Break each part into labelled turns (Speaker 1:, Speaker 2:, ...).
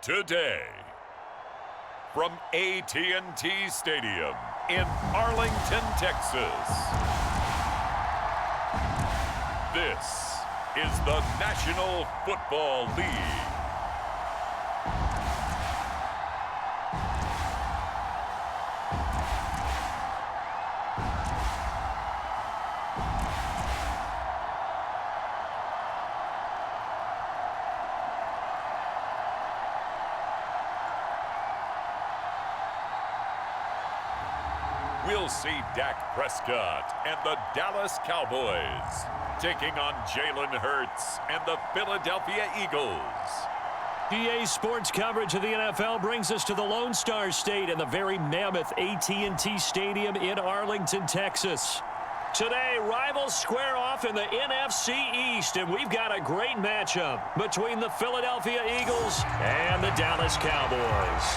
Speaker 1: today. From AT&T Stadium in Arlington, Texas, this is the National Football League. We'll see Dak Prescott and the Dallas Cowboys taking on Jalen Hurts and the Philadelphia Eagles.
Speaker 2: EA Sports coverage of the NFL brings us to the Lone Star State and the very mammoth AT&T Stadium in Arlington, Texas. Today, rivals square off in the NFC East, and we've got a great matchup between the Philadelphia Eagles and the Dallas Cowboys.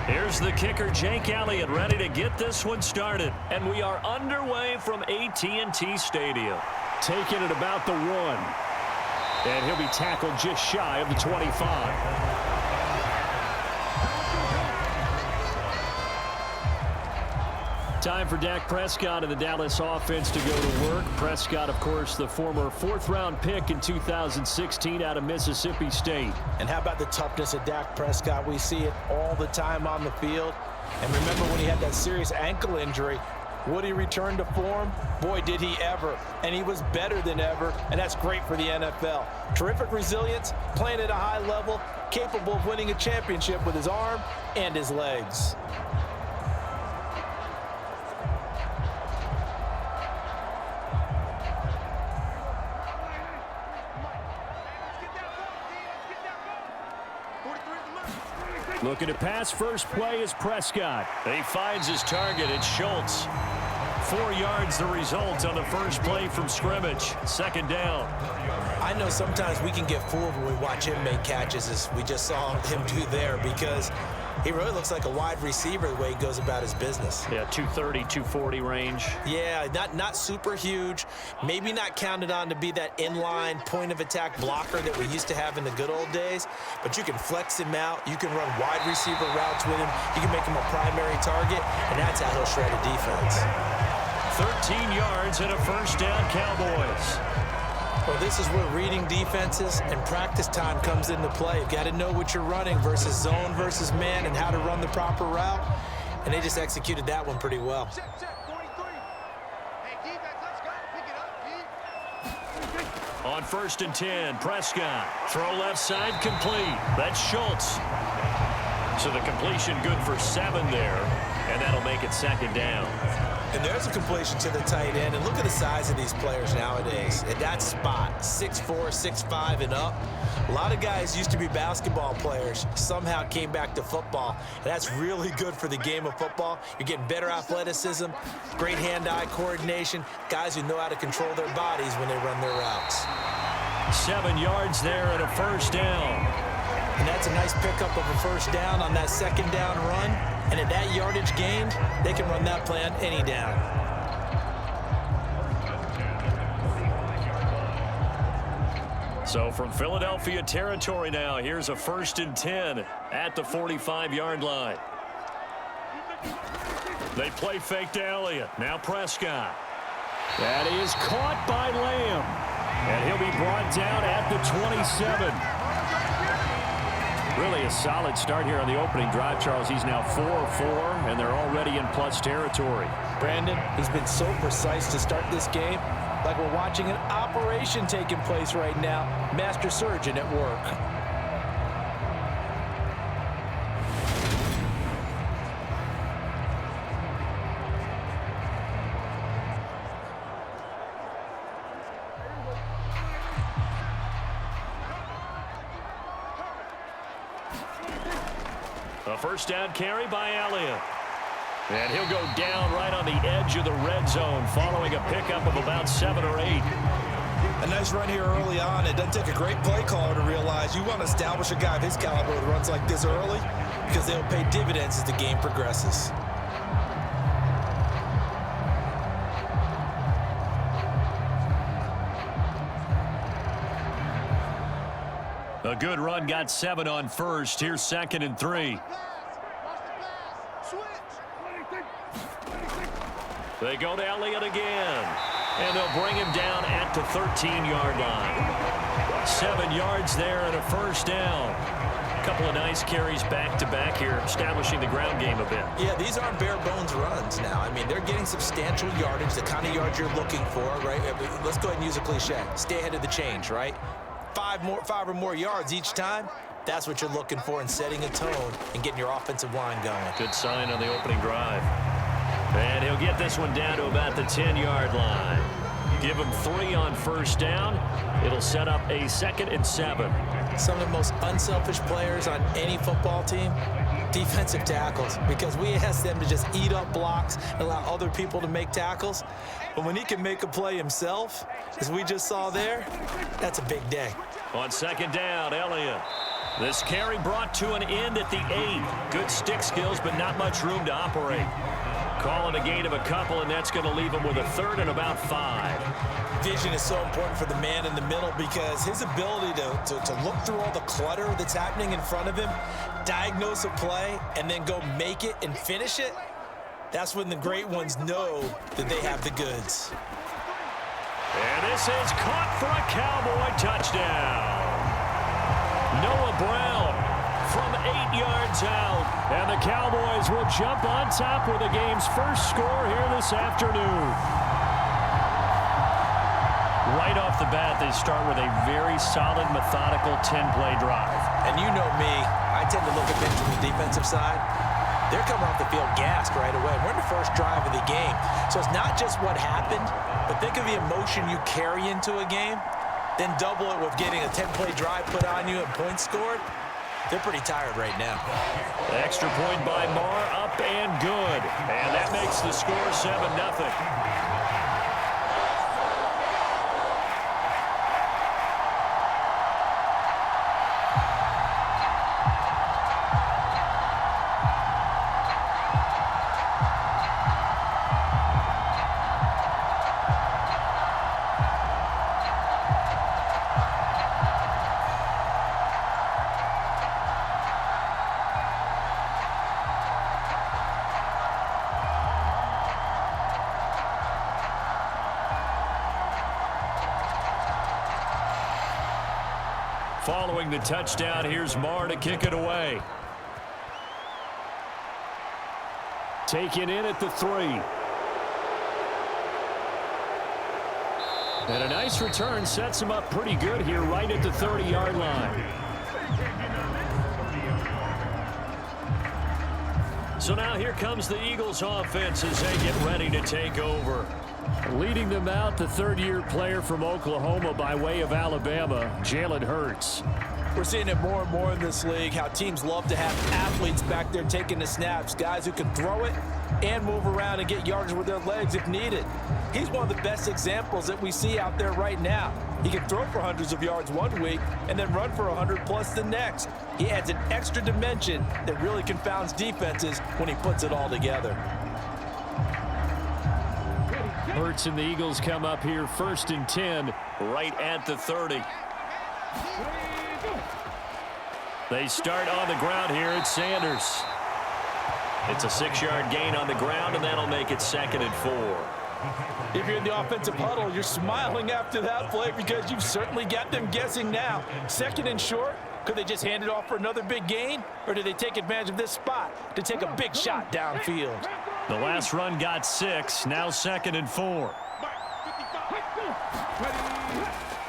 Speaker 2: Here's the kicker, Jake Elliott, ready to get this one started. And we are underway from AT&T Stadium. Taking it about the 1. And he'll be tackled just shy of the 25. Time for Dak Prescott and the Dallas offense to go to work. Prescott, of course, the former 4th-round pick in 2016 out of Mississippi State.
Speaker 3: And how about the toughness of Dak Prescott? We see it all the time on the field. And remember when he had that serious ankle injury, would he return to form? Boy, did he ever. And he was better than ever, and that's great for the NFL. Terrific resilience, playing at a high level, capable of winning a championship with his arm and his legs.
Speaker 2: Looking to pass, first play is Prescott. He finds his target, it's Schultz. 4 yards the result on the first play from scrimmage. Second down.
Speaker 3: I know sometimes we can get fooled when we watch him make catches, as we just saw him do there, because he really looks like a wide receiver the way he goes about his business.
Speaker 2: Yeah, 230, 240 range.
Speaker 3: Yeah, not super huge. Maybe not counted on to be that inline point-of-attack blocker that we used to have in the good old days. But you can flex him out. You can run wide receiver routes with him. You can make him a primary target, and that's how he'll shred a defense.
Speaker 2: 13 yards and a first down, Cowboys.
Speaker 3: Well, this is where reading defenses and practice time comes into play. You've got to know what you're running versus zone versus man and how to run the proper route. And they just executed that one pretty well.
Speaker 2: On 1st and 10, Prescott. Throw left side, complete. That's Schultz. So the completion good for 7 there, and that'll make it second down.
Speaker 3: And there's a completion to the tight end. And look at the size of these players nowadays. At that spot, 6'4", 6'5", and up. A lot of guys used to be basketball players, somehow came back to football. And that's really good for the game of football. You're getting better athleticism, great hand-eye coordination, guys who know how to control their bodies when they run their routes.
Speaker 2: 7 yards there and a first down.
Speaker 3: And that's a nice pickup of a first down on that second down run. And at that yardage gained, they can run that play on any down.
Speaker 2: So from Philadelphia territory now, here's a 1st and 10 at the 45-yard line. They play fake to Elliott. Now Prescott. That is caught by Lamb. And he'll be brought down at the 27. Really a solid start here on the opening drive, Charles. He's now 4 of 4, and they're already in plus territory.
Speaker 3: Brandon, he's been so precise to start this game, like we're watching an operation taking place right now. Master surgeon at work.
Speaker 2: A first down carry by Elliott. And he'll go down right on the edge of the red zone following a pickup of about 7 or 8.
Speaker 3: A nice run here early on. It doesn't take a great play caller to realize you want to establish a guy of his caliber with runs like this early because they'll pay dividends as the game progresses.
Speaker 2: A good run got 7 on first. Here's 2nd and 3. They go to Elliott again. And they'll bring him down at the 13-yard line. 7 yards there and a first down. A couple of nice carries back-to-back here, establishing the ground game a bit.
Speaker 3: Yeah, these aren't bare-bones runs now. I mean, they're getting substantial yardage, the kind of yards you're looking for, right? Let's go ahead and use a cliche. Stay ahead of the change, right? 5 or more yards each time. That's what you're looking for in setting a tone and getting your offensive line going.
Speaker 2: Good sign on the opening drive. And he'll get this one down to about the 10-yard line. Give him 3 on first down. It'll set up a 2nd and 7.
Speaker 3: Some of the most unselfish players on any football team, defensive tackles, because we ask them to just eat up blocks and allow other people to make tackles. But when he can make a play himself, as we just saw there, that's a big day.
Speaker 2: On 2nd down, Elliott. This carry brought to an end at the 8. Good stick skills, but not much room to operate. Calling a gain of a couple, and that's going to leave him with a 3rd and about 5.
Speaker 3: Vision is so important for the man in the middle because his ability to look through all the clutter that's happening in front of him, diagnose a play, and then go make it and finish it, that's when the great ones know that they have the goods.
Speaker 2: And this is caught for a Cowboy touchdown. Noah Brown from 8 yards out. And the Cowboys will jump on top with the game's first score here this afternoon. Right off the bat, they start with a very solid, methodical 10-play drive.
Speaker 3: And you know me, I tend to look at things from the defensive side. They're coming off the field gassed right away. We're in the first drive of the game. So it's not just what happened, but think of the emotion you carry into a game, then double it with getting a 10-play drive put on you and points scored. They're pretty tired right now.
Speaker 2: The extra point by Marr, up and good. And that makes the score 7-0. Following the touchdown, here's Marr to kick it away. Taken in at the 3. And a nice return sets him up pretty good here right at the 30-yard line. So now here comes the Eagles offense as they get ready to take over. Leading them out, the 3rd-year player from Oklahoma by way of Alabama, Jalen Hurts.
Speaker 3: We're seeing it more and more in this league, how teams love to have athletes back there taking the snaps, guys who can throw it and move around and get yardage with their legs if needed. He's one of the best examples that we see out there right now. He can throw for hundreds of yards one week and then run for 100+ the next. He adds an extra dimension that really confounds defenses when he puts it all together.
Speaker 2: Hurts and the Eagles come up here 1st and 10 right at the 30. They start on the ground here at Sanders. It's a 6-yard gain on the ground, and that'll make it 2nd and 4.
Speaker 3: If you're in the offensive huddle, you're smiling after that play because you've certainly got them guessing now. 2nd and short, could they just hand it off for another big gain? Or do they take advantage of this spot to take a big shot downfield?
Speaker 2: The last run got 6, now 2nd and 4.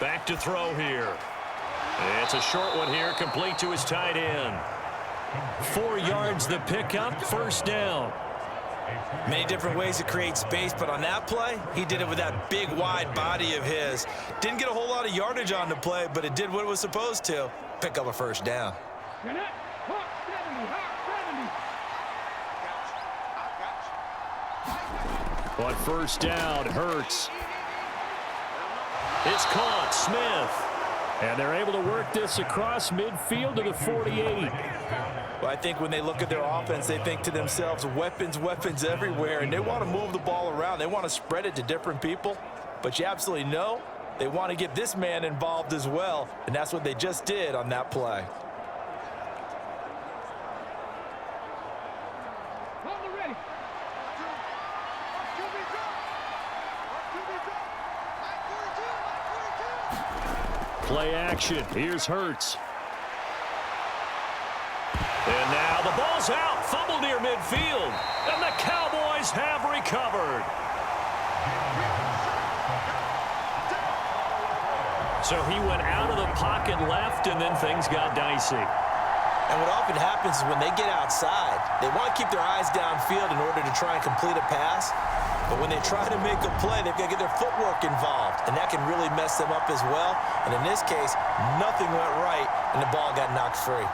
Speaker 2: Back to throw here. It's a short one here, complete to his tight end. 4 yards the pickup, first down.
Speaker 3: Many different ways to create space, but on that play, he did it with that big, wide body of his. Didn't get a whole lot of yardage on the play, but it did what it was supposed to. Pick up a first down.
Speaker 2: On first down, Hurts. It's caught, Smith. And they're able to work this across midfield to the 48.
Speaker 3: Well, I think when they look at their offense, they think to themselves, weapons, weapons everywhere, and they want to move the ball around. They want to spread it to different people. But you absolutely know they want to get this man involved as well, and that's what they just did on that play.
Speaker 2: Play action. Here's Hurts. And now the ball's out. Fumble near midfield. And the Cowboys have recovered. So he went out of the pocket left, and then things got dicey.
Speaker 3: And what often happens is when they get outside, they want to keep their eyes downfield in order to try and complete a pass. But when they try to make a play, they've got to get their footwork involved, and that can really mess them up as well. And in this case, nothing went right, and the ball got knocked free.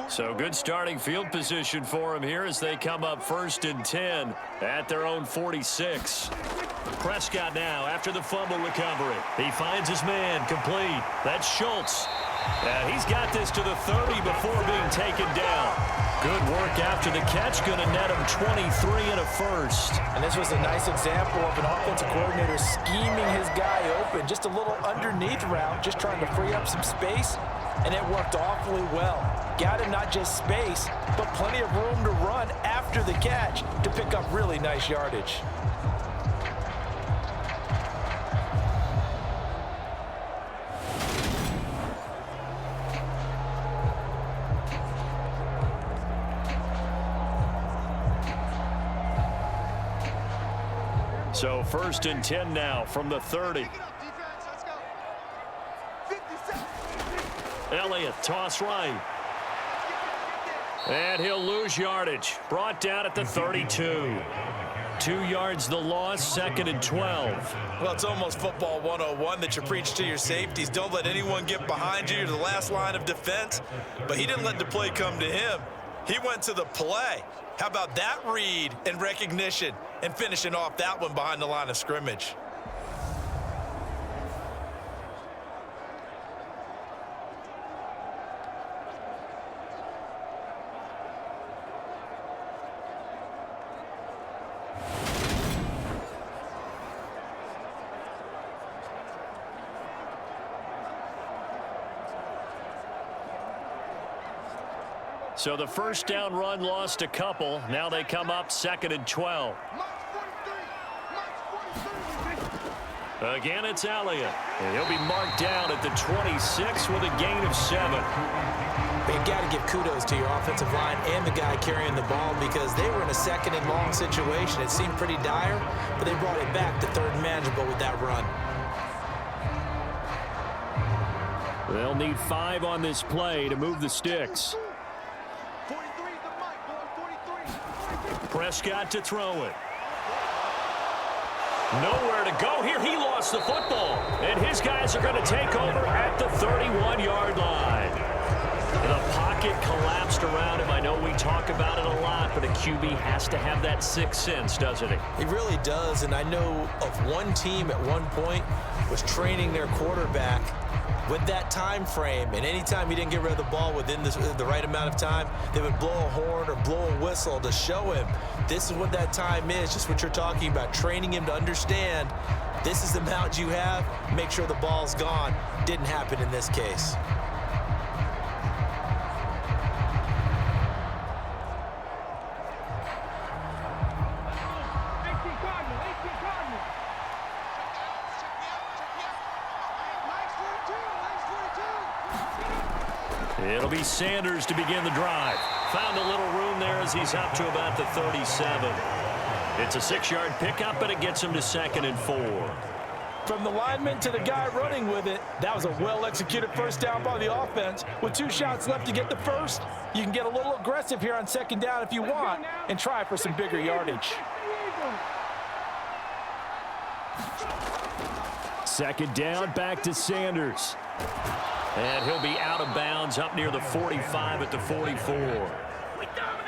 Speaker 2: So good starting field position for him here as they come up 1st and 10 at their own 46. Prescott now after the fumble recovery. He finds his man complete. That's Schultz. And he's got this to the 30 before being taken down. Good work after the catch. Going to net him 23 and a first.
Speaker 3: And this was a nice example of an offensive coordinator scheming his guy open. Just a little underneath route, just trying to free up some space. And it worked awfully well. Got him not just space, but plenty of room to run after the catch to pick up really nice yardage.
Speaker 2: So 1st and 10 now from the 30. Elliott, toss right. And he'll lose yardage. Brought down at the 32. 2 yards the loss, 2nd and 12.
Speaker 3: Well, it's almost football 101 that you preach to your safeties. Don't let anyone get behind you. You're the last line of defense. But he didn't let the play come to him. He went to the play. How about that read and recognition and finishing off that one behind the line of scrimmage?
Speaker 2: So the first down run lost a couple. Now they come up 2nd and 12. Again, it's Elliott. And he'll be marked down at the 26 with a gain of 7.
Speaker 3: You've got to give kudos to your offensive line and the guy carrying the ball because they were in a 2nd and long situation. It seemed pretty dire, but they brought it back to 3rd and manageable with that run.
Speaker 2: They'll need 5 on this play to move the sticks. Prescott to throw it. Nowhere to go here. He lost the football. And his guys are going to take over at the 31-yard line. The pocket collapsed around him. I know we talk about it a lot, but a QB has to have that sixth sense, doesn't he?
Speaker 3: He really does. And I know of one team at one point was training their quarterback with that time frame, and anytime he didn't get rid of the ball within the right amount of time, they would blow a horn or blow a whistle to show him this is what that time is, just what you're talking about, training him to understand this is the amount you have, make sure the ball's gone. Didn't happen in this case.
Speaker 2: It'll be Sanders to begin the drive. Found a little room there as he's up to about the 37. It's a 6-yard pickup, but it gets him to 2nd and 4.
Speaker 3: From the lineman to the guy running with it, that was a well-executed first down by the offense. With 2 shots left to get the first, you can get a little aggressive here on 2nd down if you want and try for some bigger yardage.
Speaker 2: Second down, back to Sanders. And he'll be out of bounds up near the 45 at the 44.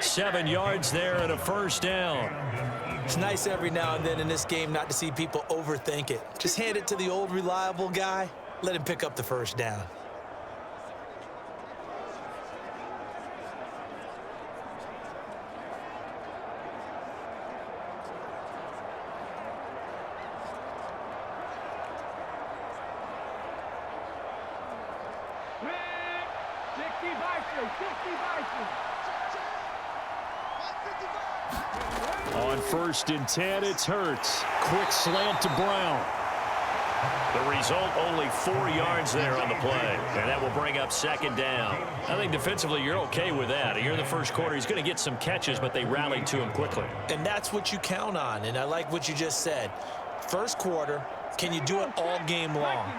Speaker 2: 7 yards there and a first down.
Speaker 3: It's nice every now and then in this game not to see people overthink it. Just hand it to the old reliable guy. Let him pick up the first down.
Speaker 2: On 1st and 10, it's Hurts. Quick slant to Brown. The result, only 4 yards there on the play. And that will bring up second down. I think defensively you're okay with that. Here in the first quarter, he's going to get some catches, but they rallied to him quickly.
Speaker 3: And that's what you count on. And I like what you just said. First quarter, can you do it all game long?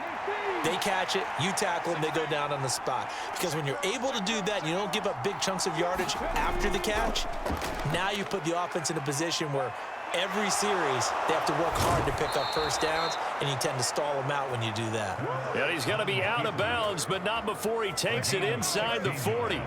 Speaker 3: They catch it, you tackle them, they go down on the spot. Because when you're able to do that, you don't give up big chunks of yardage after the catch. Now you put the offense in a position where every series they have to work hard to pick up first downs, and you tend to stall them out when you do that.
Speaker 2: And he's going to be out of bounds, but not before he takes it inside the 40.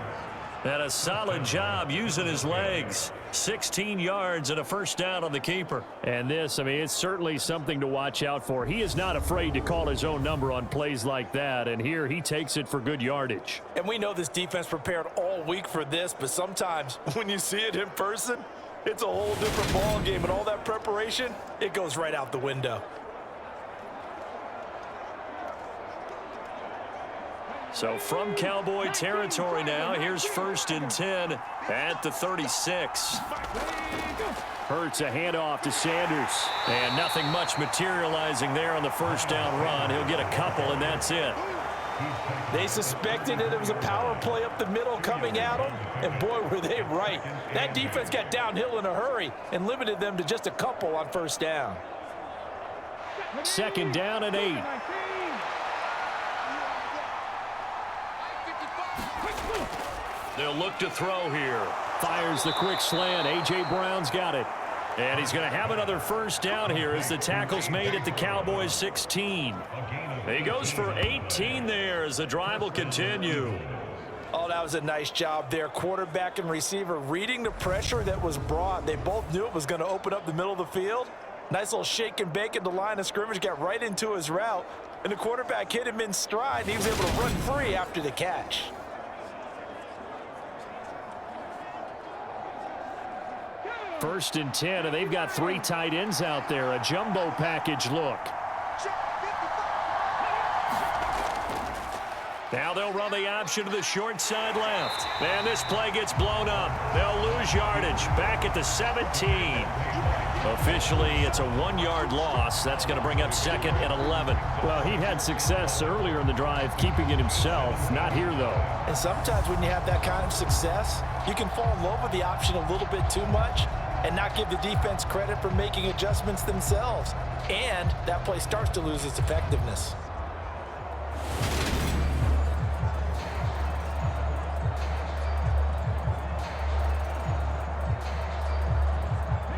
Speaker 2: And a solid job using his legs. 16 yards and a first down on the keeper. And this, I mean, it's certainly something to watch out for. He is not afraid to call his own number on plays like that. And here he takes it for good yardage.
Speaker 3: And we know this defense prepared all week for this, but sometimes when you see it in person, it's a whole different ball game. And all that preparation, it goes right out the window.
Speaker 2: So from Cowboy territory now, here's 1st and 10 at the 36. Hurts a handoff to Sanders. And nothing much materializing there on the first down run. He'll get a couple, and that's it.
Speaker 3: They suspected that it was a power play up the middle coming at them, and boy, were they right. That defense got downhill in a hurry and limited them to just a couple on first down.
Speaker 2: Second down and 8. They'll look to throw here. Fires the quick slant. A.J. Brown's got it. And he's going to have another first down here as the tackle's made at the Cowboys 16. He goes for 18 there as the drive will continue.
Speaker 3: Oh, that was a nice job there. Quarterback and receiver reading the pressure that was brought. They both knew it was going to open up the middle of the field. Nice little shake and bake at the line of scrimmage. Got right into his route. And the quarterback hit him in stride. And he was able to run free after the catch.
Speaker 2: First and 10, and they've got 3 tight ends out there. A jumbo package look. Now they'll run the option to the short side left. And this play gets blown up. They'll lose yardage. Back at the 17. Officially, it's a 1-yard loss. That's going to bring up 2nd and 11. Well, he had success earlier in the drive keeping it himself. Not here, though.
Speaker 3: And sometimes when you have that kind of success, you can fall in love with the option a little bit too much and not give the defense credit for making adjustments themselves. And that play starts to lose its effectiveness.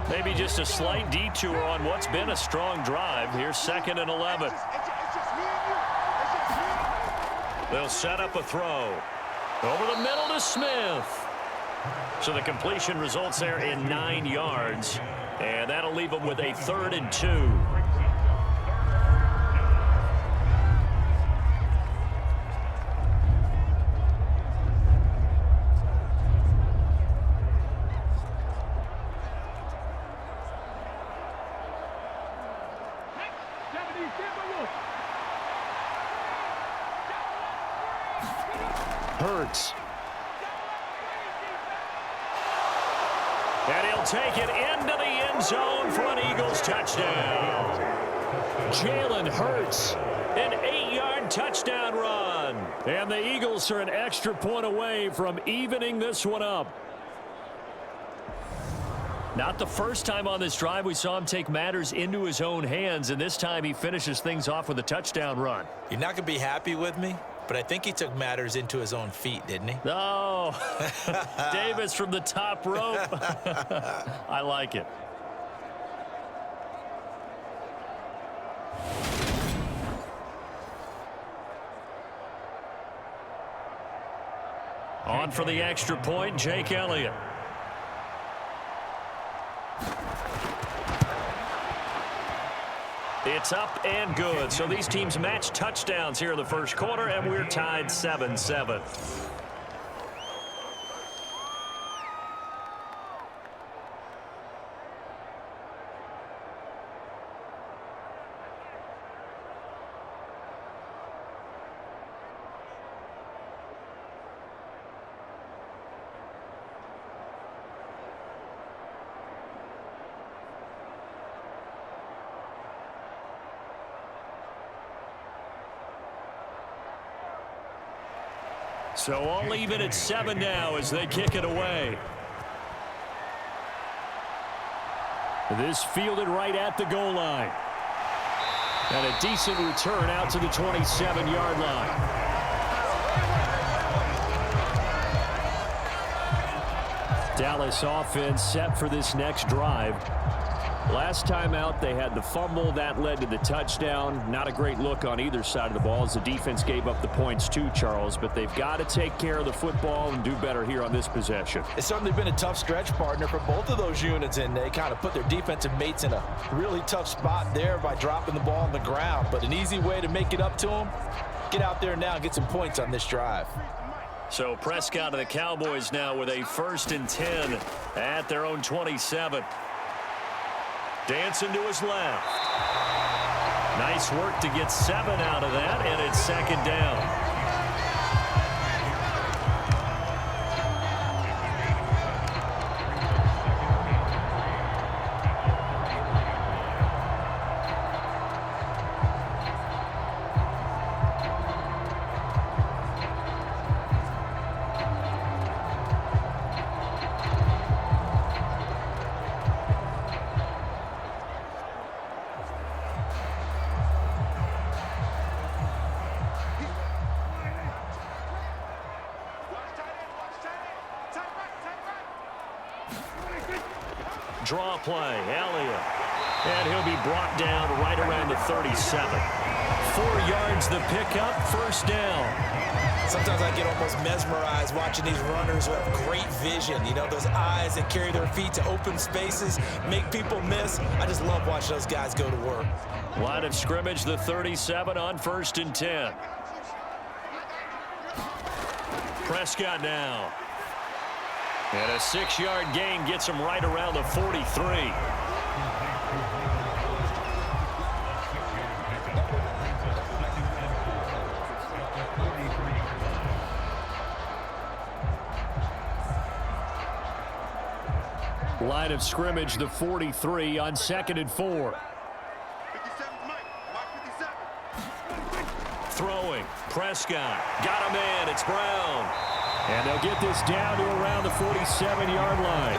Speaker 2: Maybe just a slight detour on what's been a strong drive. Here's 2nd and 11. They'll set up a throw. Over the middle to Smith. So the completion results there in 9 yards. And that'll leave them with a 3rd and 2. Hurts. And he'll take it into the end zone for an Eagles touchdown. Jalen Hurts, an 8-yard touchdown run. And the Eagles are an extra point away from evening this one up. Not the first time on this drive we saw him take matters into his own hands, and this time he finishes things off with a touchdown run.
Speaker 3: You're not going to be happy with me, but I think he took matters into his own feet, didn't he?
Speaker 2: Oh, Davis from the top rope. I like it. On for the extra point, Jake Elliott. It's up and good. So these teams match touchdowns here in the first quarter, and we're tied 7-7. So all even at 7 now as they kick it away. This fielded right at the goal line. And a decent return out to the 27-yard line. Dallas offense set for this next drive. Last time out, they had the fumble. That led to the touchdown. Not a great look on either side of the ball as the defense gave up the points too, Charles. But they've got to take care of the football and do better here on this possession.
Speaker 3: It's certainly been a tough stretch, partner, for both of those units, and they kind of put their defensive mates in a really tough spot there by dropping the ball on the ground. But an easy way to make it up to them, get out there now and get some points on this drive.
Speaker 2: So Prescott of the Cowboys now with a 1st and 10 at their own 27. Dancing to his left. Nice work to get 7 out of that, and it's 2nd down. Draw play, Elliott. And he'll be brought down right around the 37. 4 yards the pickup, 1st down.
Speaker 3: Sometimes I get almost mesmerized watching these runners who have great vision. You know, those eyes that carry their feet to open spaces, make people miss. I just love watching those guys go to work.
Speaker 2: Line of scrimmage, the 37 on 1st and 10. Prescott now. And a 6-yard gain gets him right around the 43. Line of scrimmage, the 43 on 2nd and 4. Throwing, Prescott, got a man, it's Brown. And they'll get this down to around the 47-yard line.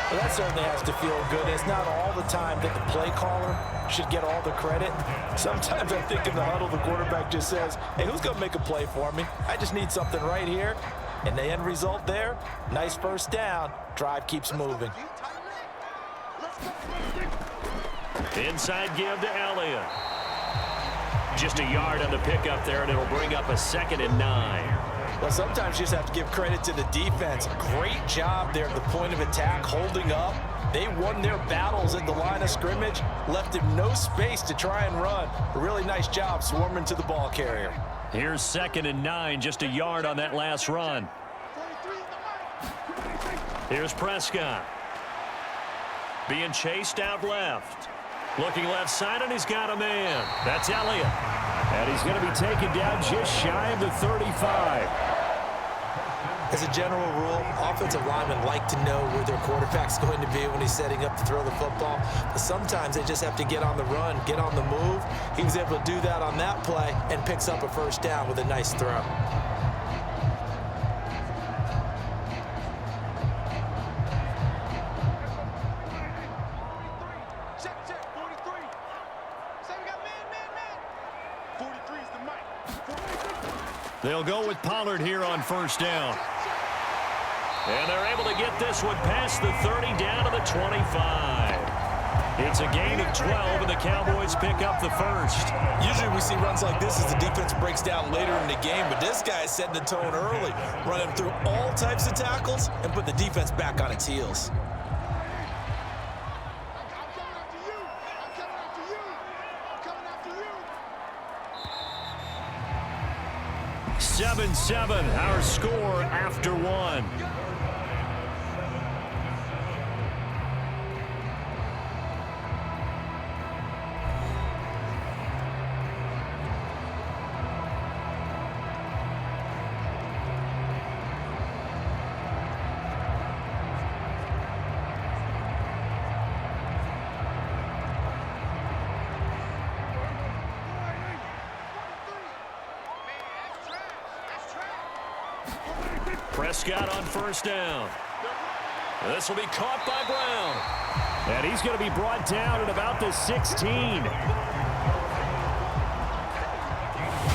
Speaker 3: Well, that certainly has to feel good. It's not all the time that the play caller should get all the credit. Sometimes I think in the huddle, the quarterback just says, hey, who's going to make a play for me? I just need something right here. And the end result there, nice 1st down. Drive keeps moving.
Speaker 2: Inside give to Elliott. Just a yard on the pickup there, and it'll bring up a 2nd and 9.
Speaker 3: Well, sometimes you just have to give credit to the defense. Great job there at the point of attack, holding up. They won their battles at the line of scrimmage, left him no space to try and run. A really nice job swarming to the ball carrier.
Speaker 2: Here's 2nd and 9, just a yard on that last run. Here's Prescott. Being chased out left. Looking left side, and he's got a man. That's Elliott. And he's going to be taken down just shy of the 35.
Speaker 3: As a general rule, offensive linemen like to know where their quarterback's going to be when he's setting up to throw the football. But sometimes they just have to get on the run, get on the move. He was able to do that on that play and picks up a 1st down with a nice throw.
Speaker 2: They'll go with Pollard here on 1st down. And they're able to get this one past the 30 down to the 25. It's a gain of 12, and the Cowboys pick up the first.
Speaker 3: Usually we see runs like this as the defense breaks down later in the game, but this guy is setting the tone early, running through all types of tackles and put the defense back on its heels.
Speaker 2: 7-7, our score after one. Prescott on first down. This will be caught by Brown. And he's going to be brought down at about the 16.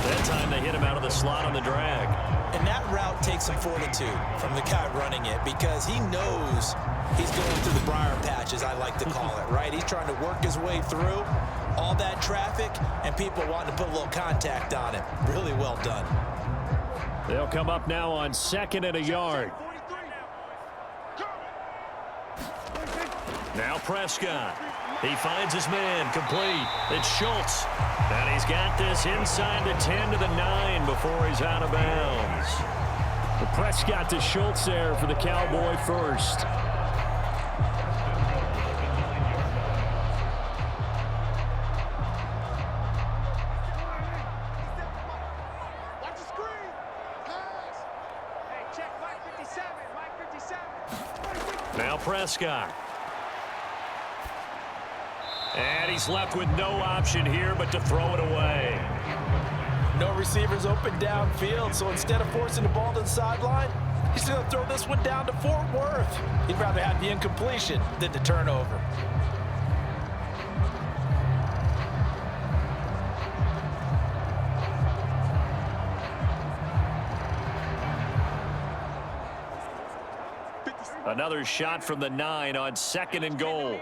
Speaker 2: That time they hit him out of the slot on the drag.
Speaker 3: And that route takes some fortitude from the guy running it because he knows he's going through the briar patch, as I like to call it, right? He's trying to work his way through all that traffic and people wanting to put a little contact on him. Really well done.
Speaker 2: They'll come up now on 2nd and a yard. Now Prescott. He finds his man complete. It's Schultz. And he's got this inside the 10 to the 9 before he's out of bounds. The Prescott to Schultz there for the Cowboy first. Now Prescott. And he's left with no option here but to throw it away.
Speaker 3: No receivers open downfield, so instead of forcing the ball to the sideline, he's going to throw this one down to Fort Worth. He'd rather have the incompletion than the turnover.
Speaker 2: Another shot from the 9 on 2nd and goal.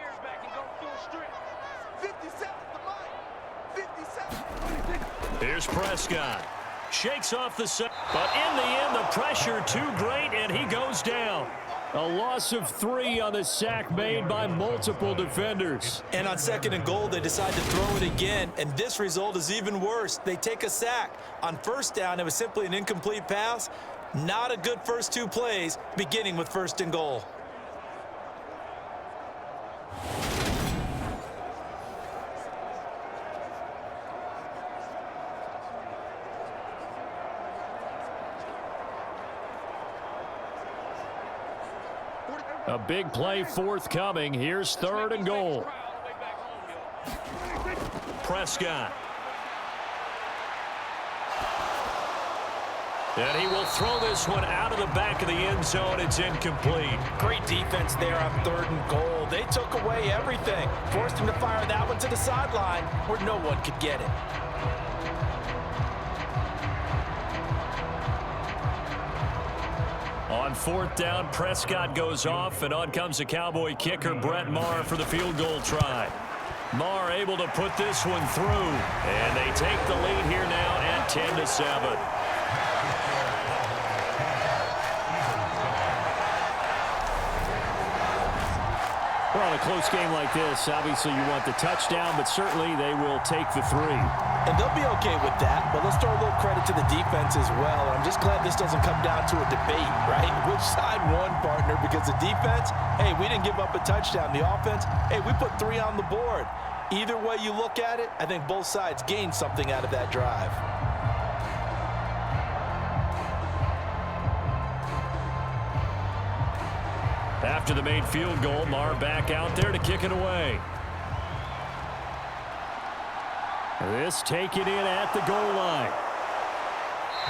Speaker 2: Here's Prescott. Shakes off the set, but in the end, the pressure too great, and he goes down. A loss of 3 on the sack made by multiple defenders.
Speaker 3: And on 2nd and goal, they decide to throw it again, and this result is even worse. They take a sack. On first down, it was simply an incomplete pass. Not a good first 2 plays, beginning with 1st and goal.
Speaker 2: A big play forthcoming. Here's 3rd and goal. Prescott. And he will throw this one out of the back of the end zone. It's incomplete.
Speaker 3: Great defense there on 3rd and goal. They took away everything. Forced him to fire that one to the sideline where no one could get it.
Speaker 2: On 4th down, Prescott goes off, and on comes the Cowboy kicker, Brett Maher, for the field goal try. Maher able to put this one through, and they take the lead here now at 10-7. Well, in a close game like this, obviously you want the touchdown, but certainly they will take the 3.
Speaker 3: And they'll be okay with that, but let's throw a little credit to the defense as well. I'm just glad this doesn't come down to a debate, right? Which side won, partner? Because the defense, hey, we didn't give up a touchdown. The offense, hey, we put 3 on the board. Either way you look at it, I think both sides gained something out of that drive.
Speaker 2: After the made field goal, Maher back out there to kick it away. This taken in at the goal line.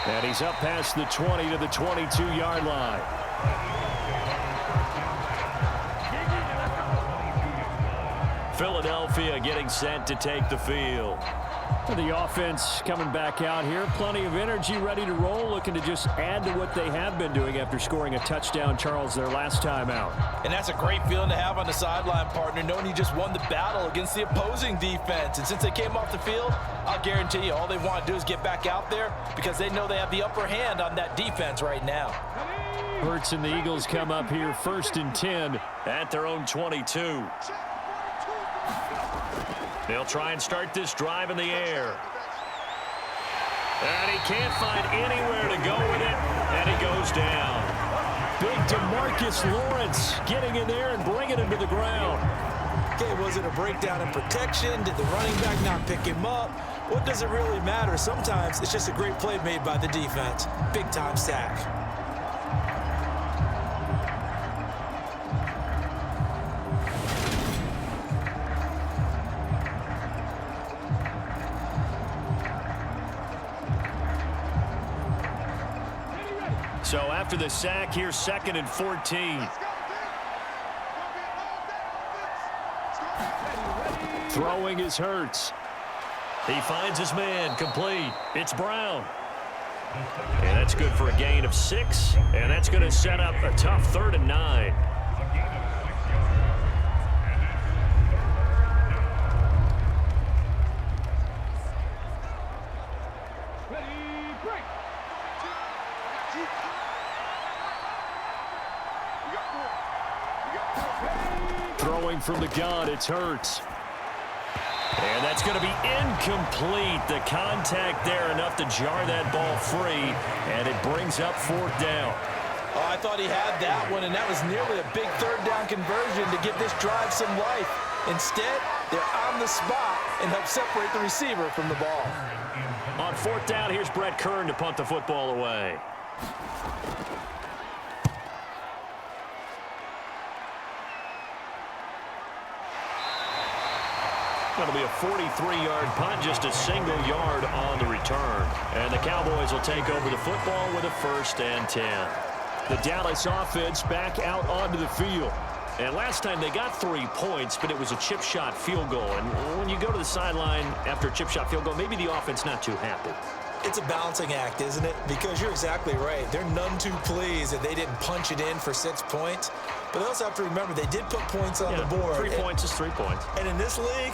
Speaker 2: And he's up past the 20 to the 22-yard line. Philadelphia getting set to take the field. The offense coming back out here. Plenty of energy, ready to roll, looking to just add to what they have been doing after scoring a touchdown, Charles, their last time out.
Speaker 3: And that's a great feeling to have on the sideline, partner, knowing you just won the battle against the opposing defense. And since they came off the field, I'll guarantee you all they want to do is get back out there because they know they have the upper hand on that defense right now.
Speaker 2: Hurts and the Eagles come up here 1st and 10 at their own 22. They'll try and start this drive in the air. And he can't find anywhere to go with it, and he goes down. Big DeMarcus Lawrence getting in there and bringing him to the ground.
Speaker 3: Okay, was it a breakdown in protection? Did the running back not pick him up? What does it really matter? Sometimes it's just a great play made by the defense. Big-time sack.
Speaker 2: So after the sack, here's 2nd and 14. Throwing is Hurts. He finds his man, complete. It's Brown. And that's good for a gain of 6, and that's going to set up a tough 3rd and 9. Throwing from the gun, it's Hurts. And that's going to be incomplete. The contact there enough to jar that ball free, and it brings up 4th down.
Speaker 3: Oh, I thought he had that one, and that was nearly a big 3rd down conversion to give this drive some life. Instead, they're on the spot and help separate the receiver from the ball.
Speaker 2: On 4th down, here's Brett Kern to punt the football away. Going to be a 43-yard punt, just a single yard on the return. And the Cowboys will take over the football with a 1st and 10. The Dallas offense back out onto the field. And last time they got 3 points, but it was a chip shot field goal. And when you go to the sideline after a chip shot field goal, maybe the offense not too happy.
Speaker 3: It's a balancing act, isn't it? Because you're exactly right. They're none too pleased that they didn't punch it in for 6 points. But they also have to remember they did put points on the board.
Speaker 2: 3 points is 3 points.
Speaker 3: And in this league,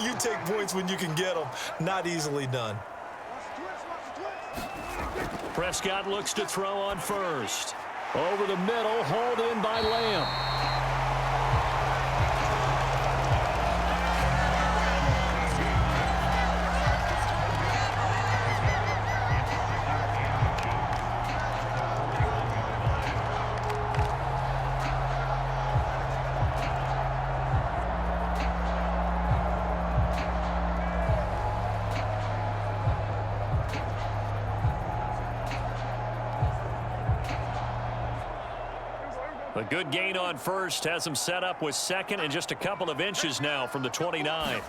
Speaker 3: you take points when you can get them. Not easily done.
Speaker 2: Prescott looks to throw on 1st. Over the middle, hauled in by Lamb. A good gain on 1st, has him set up with 2nd and just a couple of inches now from the 29.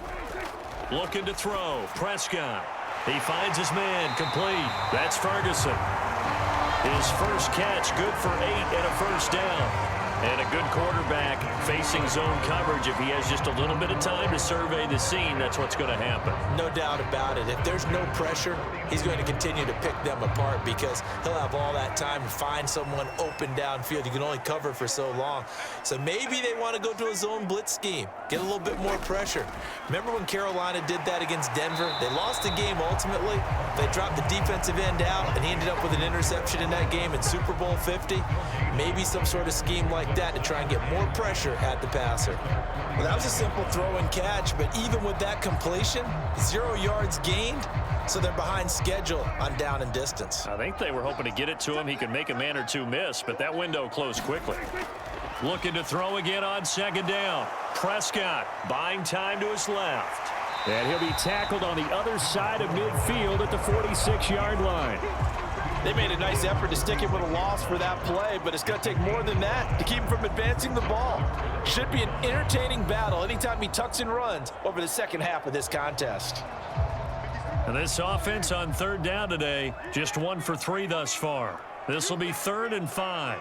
Speaker 2: Looking to throw, Prescott. He finds his man, complete. That's Ferguson. His first catch, good for 8 and a 1st down. And a good quarterback facing zone coverage. If he has just a little bit of time to survey the scene, that's what's going to happen.
Speaker 3: No doubt about it. If there's no pressure, he's going to continue to pick them apart because he'll have all that time to find someone open downfield. You can only cover for so long. So maybe they want to go to a zone blitz scheme, get a little bit more pressure. Remember when Carolina did that against Denver? They lost the game ultimately. They dropped the defensive end out, and he ended up with an interception in that game in Super Bowl 50. Maybe some sort of scheme like that to try and get more pressure at the passer. Well, that was a simple throw and catch, but even with that completion, 0 yards gained, so they're behind schedule on down and distance.
Speaker 2: I think they were hoping to get it to him. He could make a man or two miss, but that window closed quickly. Looking to throw again on 2nd down. Prescott buying time to his left. And he'll be tackled on the other side of midfield at the 46-yard line.
Speaker 3: They made a nice effort to stick him with a loss for that play, but it's going to take more than that to keep him from advancing the ball. Should be an entertaining battle anytime he tucks and runs over the second half of this contest.
Speaker 2: And this offense on 3rd down today, just 1 for 3 thus far. This will be 3rd and 5.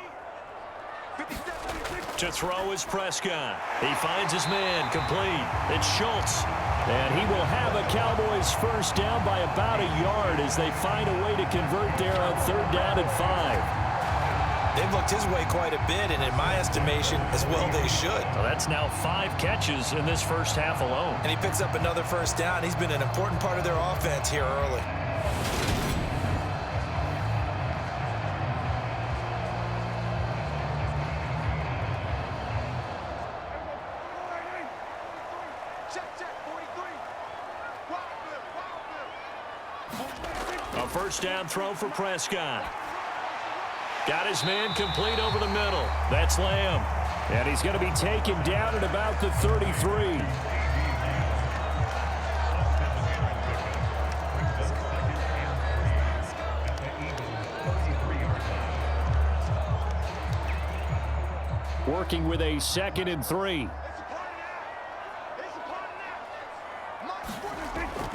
Speaker 2: To throw is Prescott. He finds his man, complete. It's Schultz. And he will have a Cowboys first down by about a yard as they find a way to convert there on 3rd down and 5.
Speaker 3: They've looked his way quite a bit, and in my estimation, as well they should.
Speaker 2: Well, that's now 5 catches in this first half alone.
Speaker 3: And he picks up another first down. He's been an important part of their offense here early.
Speaker 2: A first down throw for Prescott. Got his man complete over the middle. That's Lamb. And he's going to be taken down at about the 33. Working with a 2nd and 3.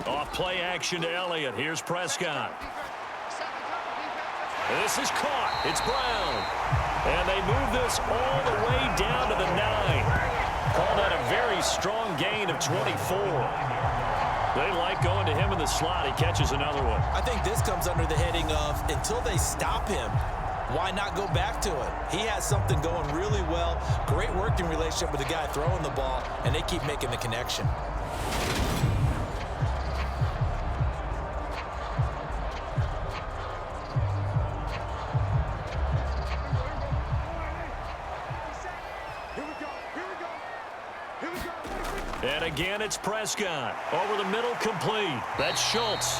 Speaker 2: Off play action to Elliott. Here's Prescott. This is caught. It's Brown. And they move this all the way down to the 9. Called out a very strong gain of 24. They like going to him in the slot. He catches another one.
Speaker 3: I think this comes under the heading of until they stop him, why not go back to it? He has something going really well. Great working relationship with the guy throwing the ball, and they keep making the connection.
Speaker 2: And again, it's Prescott. Over the middle, complete. That's Schultz.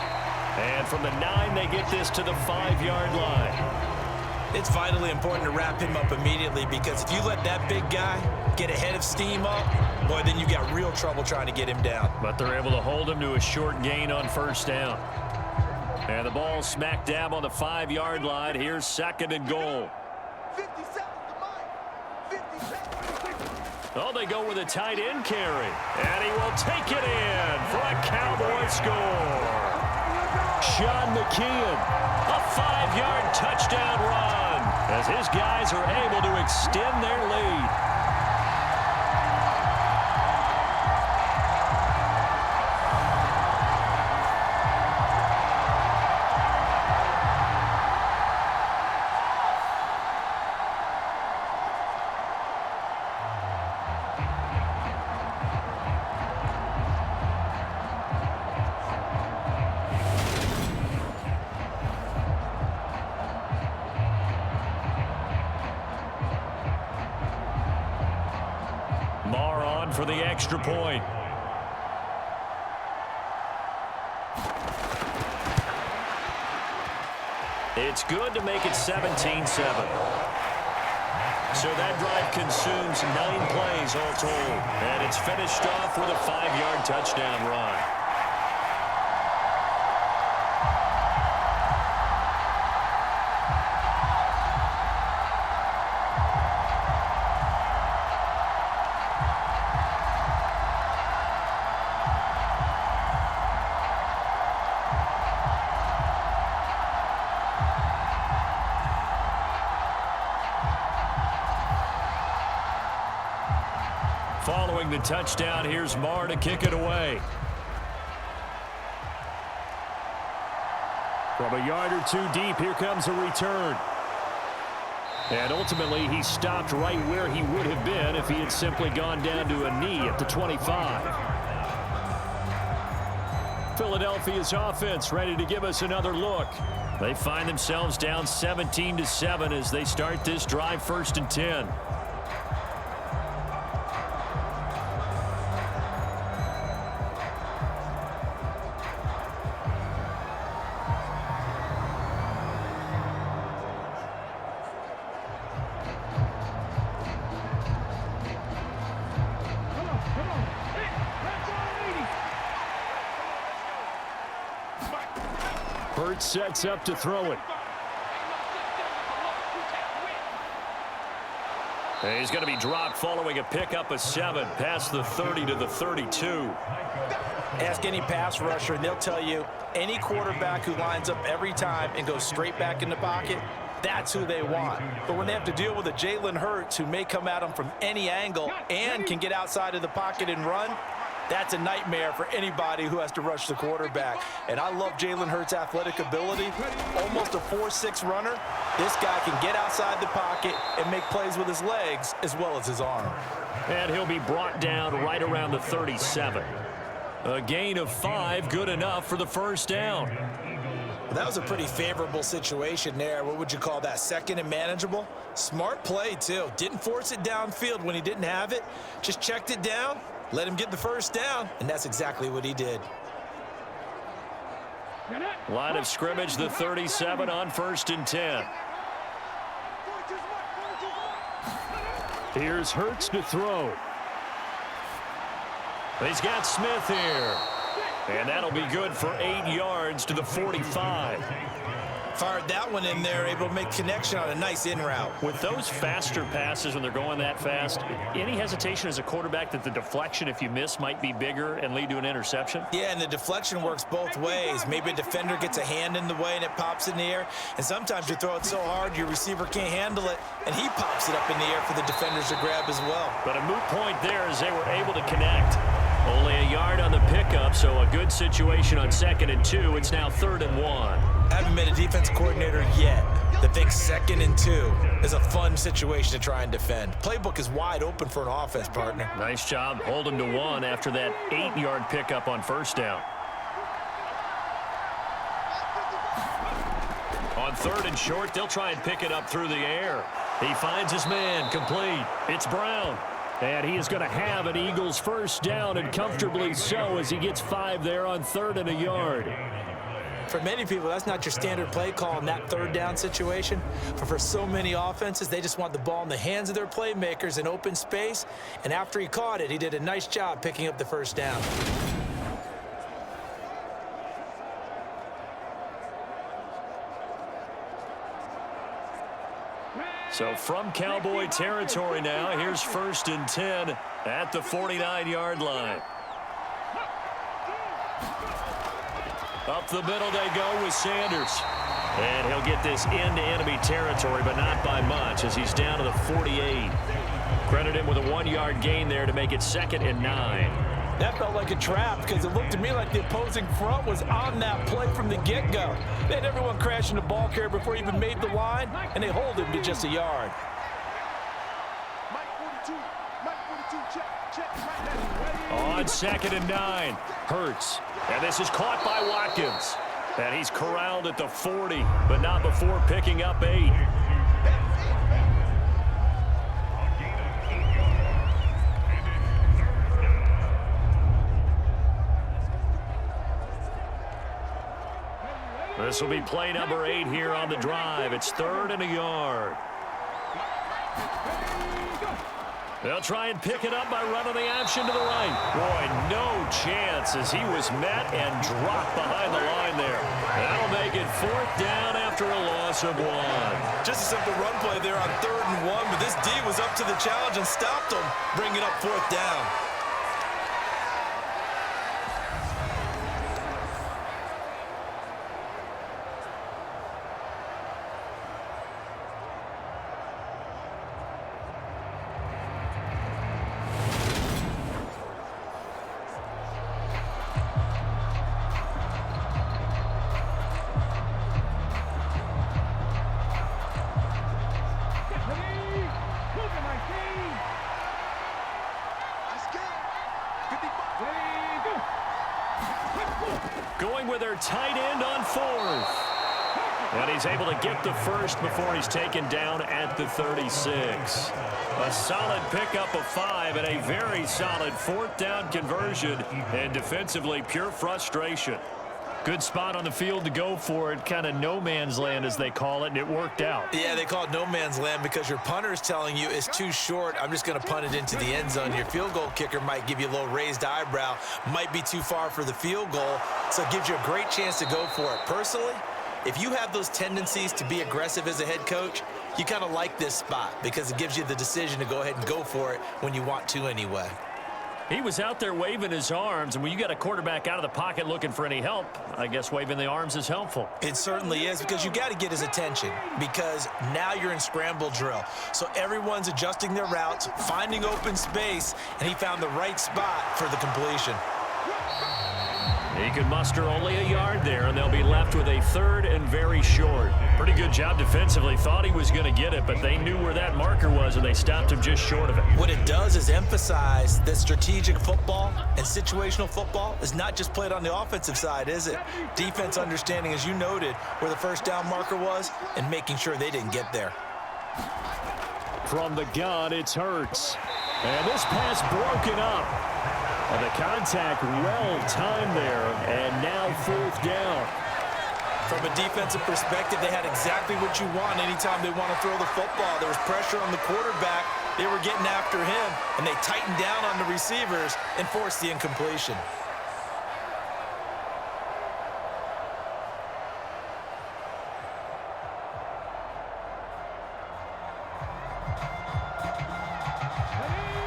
Speaker 2: And from the 9, they get this to the 5-yard line.
Speaker 3: It's vitally important to wrap him up immediately, because if you let that big guy get ahead of steam up, boy, then you got real trouble trying to get him down.
Speaker 2: But they're able to hold him to a short gain on first down. And the ball smack dab on the 5-yard line. Here's 2nd and goal. Oh, they go with a tight end carry. And he will take it in for a Cowboy score. Sean McKeon, a 5-yard touchdown run as his guys are able to extend their lead. For the extra point. It's good to make it 17-7. So that drive consumes 9 plays all told. And it's finished off with a 5-yard touchdown run. Following the touchdown, here's Marr to kick it away. From a yard or 2 deep, here comes a return. And ultimately, he stopped right where he would have been if he had simply gone down to a knee at the 25. Philadelphia's offense ready to give us another look. They find themselves down 17-7 as they start this drive 1st and 10. Burt sets up to throw it. And he's going to be dropped following a pickup of 7 past the 30 to the 32.
Speaker 3: Ask any pass rusher, and they'll tell you any quarterback who lines up every time and goes straight back in the pocket, that's who they want. But when they have to deal with a Jalen Hurts who may come at them from any angle and can get outside of the pocket and run, that's a nightmare for anybody who has to rush the quarterback. And I love Jalen Hurts' athletic ability. Almost a 4.6 runner. This guy can get outside the pocket and make plays with his legs as well as his arm.
Speaker 2: And he'll be brought down right around the 37. A gain of 5, good enough for the first down.
Speaker 3: Well, that was a pretty favorable situation there. What would you call that? Second and manageable? Smart play, too. Didn't force it downfield when he didn't have it. Just checked it down, let him get the first down, and that's exactly what he did.
Speaker 2: Line of scrimmage, the 37 on 1st and 10. Here's Hurts to throw. He's got Smith here. And that'll be good for 8 yards to the 45.
Speaker 3: Fired that one in there, able to make connection on a nice in route.
Speaker 2: With those faster passes when they're going that fast, any hesitation as a quarterback that the deflection, if you miss, might be bigger and lead to an interception?
Speaker 3: Yeah, and the deflection works both ways. Maybe a defender gets a hand in the way and it pops in the air. And sometimes you throw it so hard your receiver can't handle it, and he pops it up in the air for the defenders to grab as well.
Speaker 2: But a moot point there as they were able to connect. Only a yard on the pickup, so a good situation on 2nd and 2. It's now 3rd and 1.
Speaker 3: I haven't met a defensive coordinator yet that thinks 2nd and 2 is a fun situation to try and defend. Playbook is wide open for an offense, partner.
Speaker 2: Nice job holding to 1 after that 8-yard pickup on 1st down. On 3rd and short, they'll try and pick it up through the air. He finds his man, complete. It's Brown. And he is going to have an Eagles first down, and comfortably so, as he gets 5 there on 3rd and a yard.
Speaker 3: For many people, that's not your standard play call in that 3rd down situation. But for so many offenses, they just want the ball in the hands of their playmakers in open space. And after he caught it, he did a nice job picking up the first down.
Speaker 2: So from Cowboy territory now, here's 1st and 10 at the 49-yard line. Up the middle they go with Sanders. And he'll get this into enemy territory, but not by much as he's down to the 48. Credit him with a 1-yard gain there to make it 2nd and 9.
Speaker 3: That felt like a trap because it looked to me like the opposing front was on that play from the get-go. They had everyone crashing the ball carrier before he even made the line, and they hold him to just a yard.
Speaker 2: On 2nd and 9, Hurts. And this is caught by Watkins. And he's corralled at the 40, but not before picking up 8. This will be play number 8 here on the drive. It's 3rd and a yard. They'll try and pick it up by running the option to the right. Boy, no chance as he was met and dropped behind the line there. That'll make it 4th down after a loss of 1.
Speaker 3: Just a simple run play there on 3rd and 1, but this D was up to the challenge and stopped him, bringing up 4th down.
Speaker 2: Going with their tight end on 4th. And he's able to get the first before he's taken down at the 36. A solid pickup of 5 and a very solid 4th down conversion. And defensively, pure frustration. Good spot on the field to go for it. Kind of no man's land, as they call it, and it worked out.
Speaker 3: Yeah, they call it no man's land because your punter is telling you it's too short. I'm just going to punt it into the end zone. Your field goal kicker might give you a little raised eyebrow. Might be too far for the field goal, so it gives you a great chance to go for it. Personally, if you have those tendencies to be aggressive as a head coach, you kind of like this spot because it gives you the decision to go ahead and go for it when you want to anyway.
Speaker 2: He was out there waving his arms, and when you got a quarterback out of the pocket looking for any help, I guess waving the arms is helpful.
Speaker 3: It certainly is, because you got to get his attention, because now you're in scramble drill. So everyone's adjusting their routes, finding open space, and he found the right spot for the completion.
Speaker 2: He could muster only a yard there, and they'll be left with a 3rd and very short. Pretty good job defensively. Thought he was going to get it, but they knew where that marker was, and they stopped him just short of it.
Speaker 3: What it does is emphasize that strategic football and situational football is not just played on the offensive side, is it? Defense understanding, as you noted, where the first down marker was and making sure they didn't get there.
Speaker 2: From the gun, it's Hurts. And this pass broken up. And the contact well-timed there, and now 4th down.
Speaker 3: From a defensive perspective, they had exactly what you want anytime they want to throw the football. There was pressure on the quarterback. They were getting after him, and they tightened down on the receivers and forced the incompletion.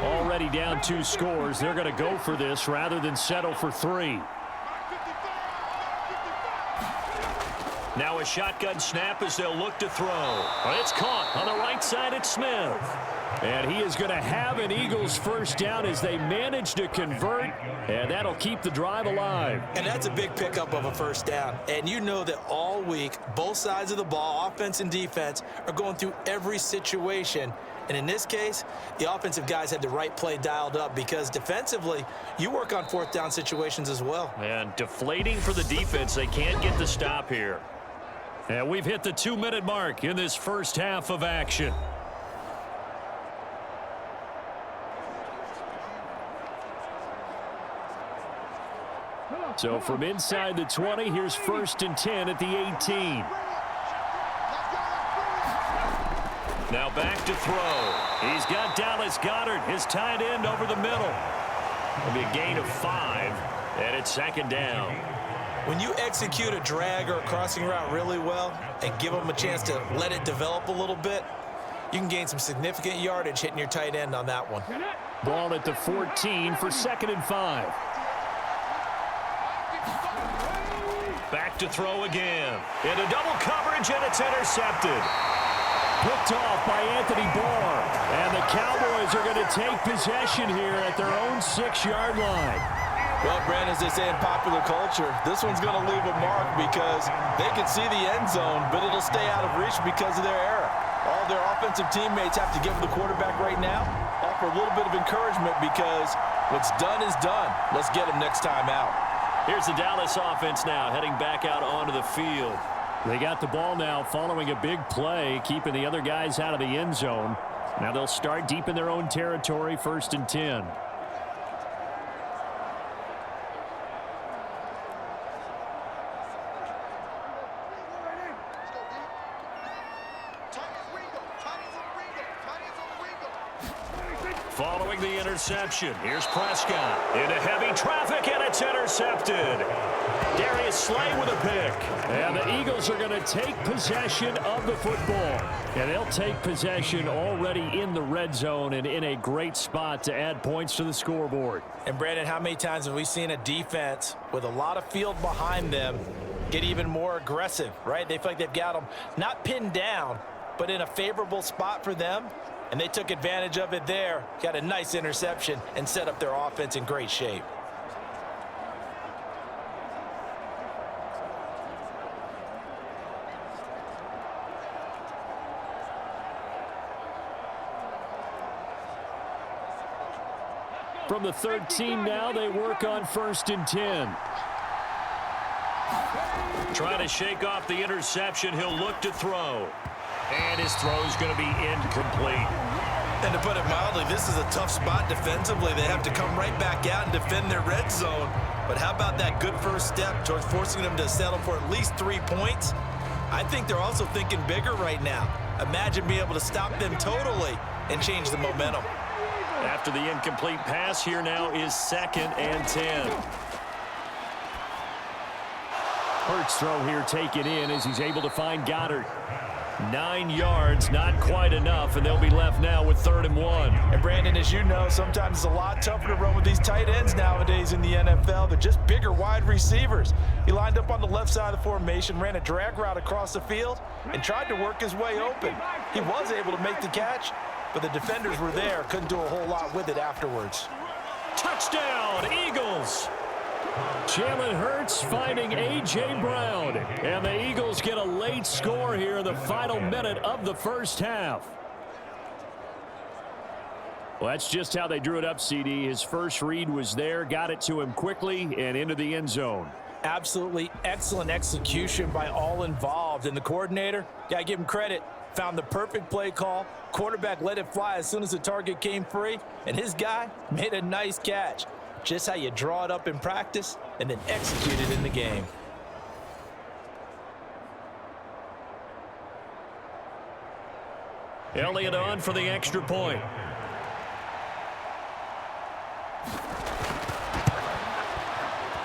Speaker 2: Already down 2 scores. They're going to go for this rather than settle for 3. Now a shotgun snap as they'll look to throw. Well, it's caught on the right side. It's Smith. And he is going to have an Eagles first down as they manage to convert, and that'll keep the drive alive.
Speaker 3: And that's a big pickup of a first down. And you know that all week, both sides of the ball, offense and defense, are going through every situation. And in this case, the offensive guys had the right play dialed up, because defensively, you work on 4th down situations as well.
Speaker 2: And deflating for the defense. They can't get the stop here. And we've hit the 2-minute mark in this first half of action. So from inside the 20, here's 1st and 10 at the 18. Now back to throw. He's got Dallas Goedert, his tight end, over the middle. It'll be a gain of 5, and it's 2nd down.
Speaker 3: When you execute a drag or a crossing route really well and give them a chance to let it develop a little bit, you can gain some significant yardage hitting your tight end on that one.
Speaker 2: Ball at the 14 for 2nd and 5. Back to throw again. Into double coverage, and it's intercepted. Picked off by Anthony Barr. And the Cowboys are going to take possession here at their own 6-yard line.
Speaker 3: Well, Brandon, as they say in popular culture, this one's going to leave a mark, because they can see the end zone, but it'll stay out of reach because of their error. All their offensive teammates have to give the quarterback right now, offer a little bit of encouragement, because what's done is done. Let's get him next time out.
Speaker 2: Here's the Dallas offense now heading back out onto the field. They got the ball now following a big play, keeping the other guys out of the end zone. Now they'll start deep in their own territory, 1st and 10. Following the interception, here's Prescott into heavy traffic, and it's intercepted. Darius Slay with a pick. And the Eagles are going to take possession of the football. And they'll take possession already in the red zone and in a great spot to add points to the scoreboard.
Speaker 3: And, Brandon, how many times have we seen a defense with a lot of field behind them get even more aggressive, right? They feel like they've got them not pinned down, but in a favorable spot for them. And they took advantage of it there, got a nice interception, and set up their offense in great shape.
Speaker 2: From the 13 now, they work on 1st and 10. Trying to shake off the interception, he'll look to throw. And his throw is going to be incomplete.
Speaker 3: And to put it mildly, this is a tough spot defensively. They have to come right back out and defend their red zone. But how about that good first step towards forcing them to settle for at least 3 points? I think they're also thinking bigger right now. Imagine being able to stop them totally and change the momentum.
Speaker 2: After the incomplete pass, here now is 2nd and 10. Hurts throw here taken in as he's able to find Goddard. 9 yards, not quite enough, and they'll be left now with 3rd and 1.
Speaker 3: And Brandon, as you know, sometimes it's a lot tougher to run with these tight ends nowadays in the NFL. They're just bigger wide receivers. He lined up on the left side of the formation, ran a drag route across the field, and tried to work his way open. He was able to make the catch, but the defenders were there, couldn't do a whole lot with it afterwards.
Speaker 2: Touchdown, Eagles! Jalen Hurts finding A.J. Brown, and the Eagles get a late score here in the final minute of the first half. Well, that's just how they drew it up, CD. His first read was there, got it to him quickly, and into the end zone.
Speaker 3: Absolutely excellent execution by all involved. And the coordinator, gotta give him credit, found the perfect play call. Quarterback let it fly as soon as the target came free, and his guy made a nice catch. Just how you draw it up in practice and then execute it in the game.
Speaker 2: Elliott on for the extra point.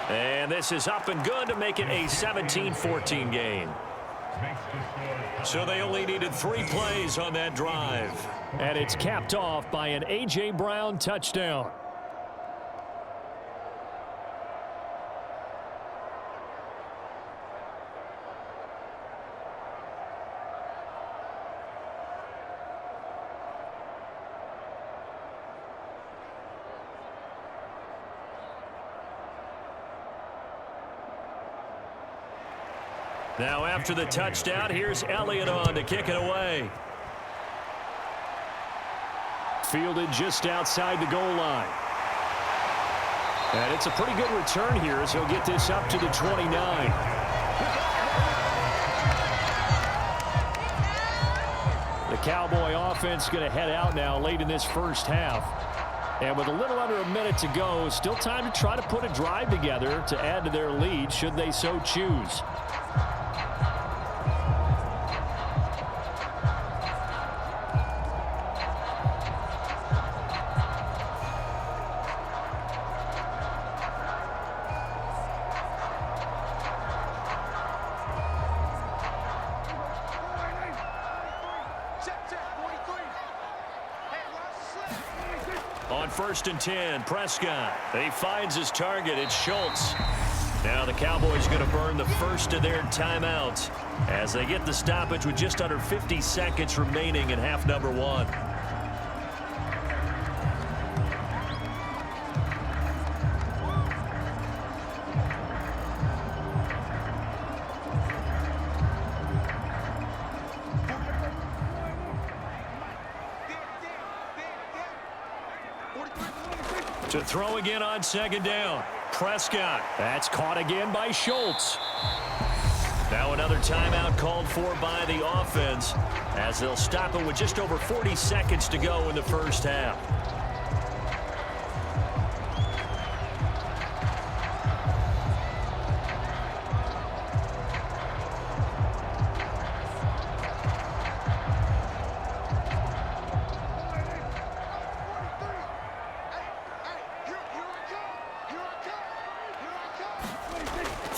Speaker 2: And this is up and good to make it a 17-14 game. So they only needed 3 plays on that drive. And it's capped off by an A.J. Brown touchdown. Now after the touchdown, here's Elliott on to kick it away. Fielded just outside the goal line. And it's a pretty good return here as he'll get this up to the 29. The Cowboy offense going to head out now late in this first half. And with a little under a minute to go, still time to try to put a drive together to add to their lead should they so choose. On 1st and 10, Prescott. He finds his target. It's Schultz. Now the Cowboys going to burn the first of their timeouts as they get the stoppage with just under 50 seconds remaining in half number 1. To throw again on 2nd down. Prescott. That's caught again by Schultz. Now another timeout called for by the offense as they'll stop it with just over 40 seconds to go in the first half.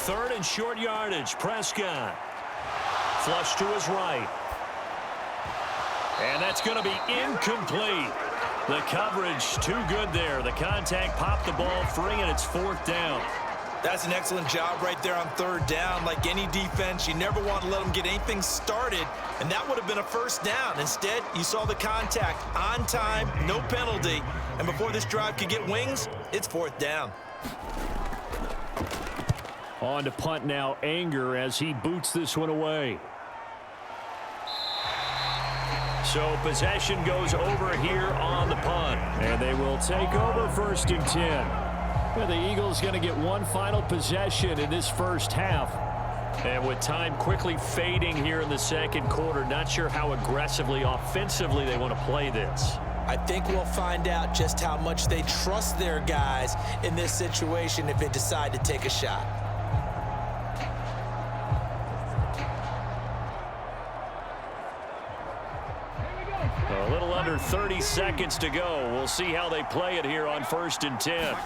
Speaker 2: Third and short yardage. Prescott. Flush to his right. And that's going to be incomplete. The coverage too good there. The contact popped the ball free, and it's 4th down.
Speaker 3: That's an excellent job right there on 3rd down. Like any defense, you never want to let them get anything started, and that would have been a 1st down. Instead, you saw the contact on time, no penalty, and before this drive could get wings, it's 4th down.
Speaker 2: On to punt now, Anger, as he boots this one away. So possession goes over here on the punt, and they will take over 1st and 10. Well, the Eagles going to get one final possession in this first half. And with time quickly fading here in the 2nd quarter, not sure how aggressively, offensively they want to play this.
Speaker 3: I think we'll find out just how much they trust their guys in this situation if they decide to take a shot.
Speaker 2: A little under 30 seconds to go. We'll see how they play it here on 1st and 10.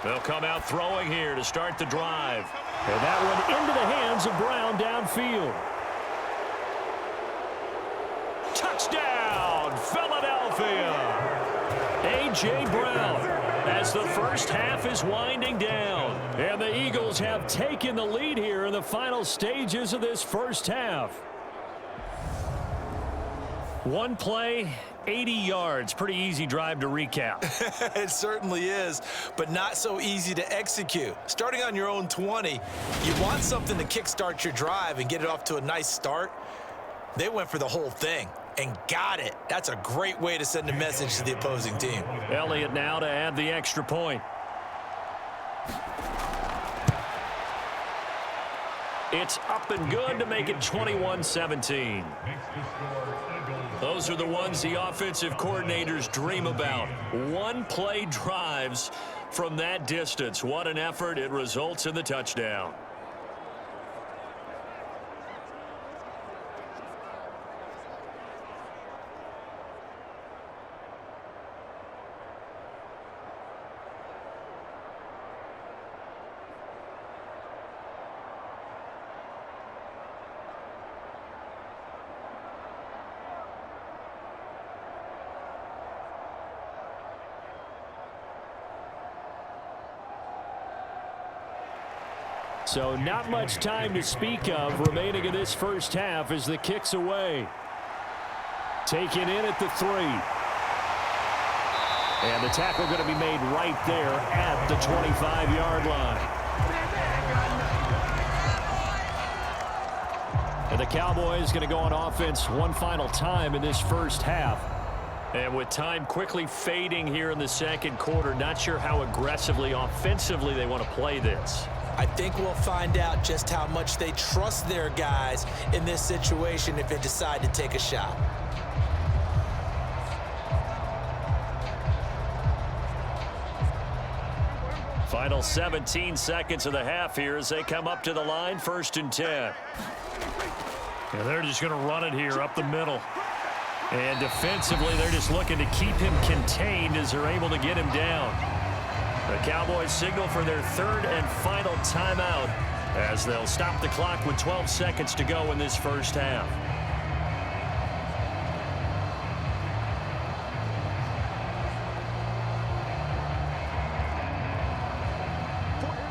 Speaker 2: They'll come out throwing here to start the drive. And that one into the hands of Brown downfield. A.J. Brown as the first half is winding down. And the Eagles have taken the lead here in the final stages of this first half. One play, 80 yards. Pretty easy drive to recap.
Speaker 3: It certainly is, but not so easy to execute. Starting on your own 20, you want something to kickstart your drive and get it off to a nice start. They went for the whole thing and got it. That's a great way to send a message to the opposing team.
Speaker 2: Elliott now to add the extra point. It's up and good to make it 21-17. Those are the ones the offensive coordinators dream about. One-play drives from that distance. What an effort. It results in the touchdown. So not much time to speak of remaining in this first half as the kick's away. Taken in at the 3. And the tackle going to be made right there at the 25-yard line. And the Cowboys going to go on offense one final time in this first half. And with time quickly fading here in the second quarter, not sure how aggressively, offensively they want to play this.
Speaker 3: I think we'll find out just how much they trust their guys in this situation if they decide to take a shot.
Speaker 2: Final 17 seconds of the half here as they come up to the line, 1st and 10. And they're just going to run it here up the middle. And defensively, they're just looking to keep him contained as they're able to get him down. The Cowboys signal for their 3rd and final timeout as they'll stop the clock with 12 seconds to go in this first half.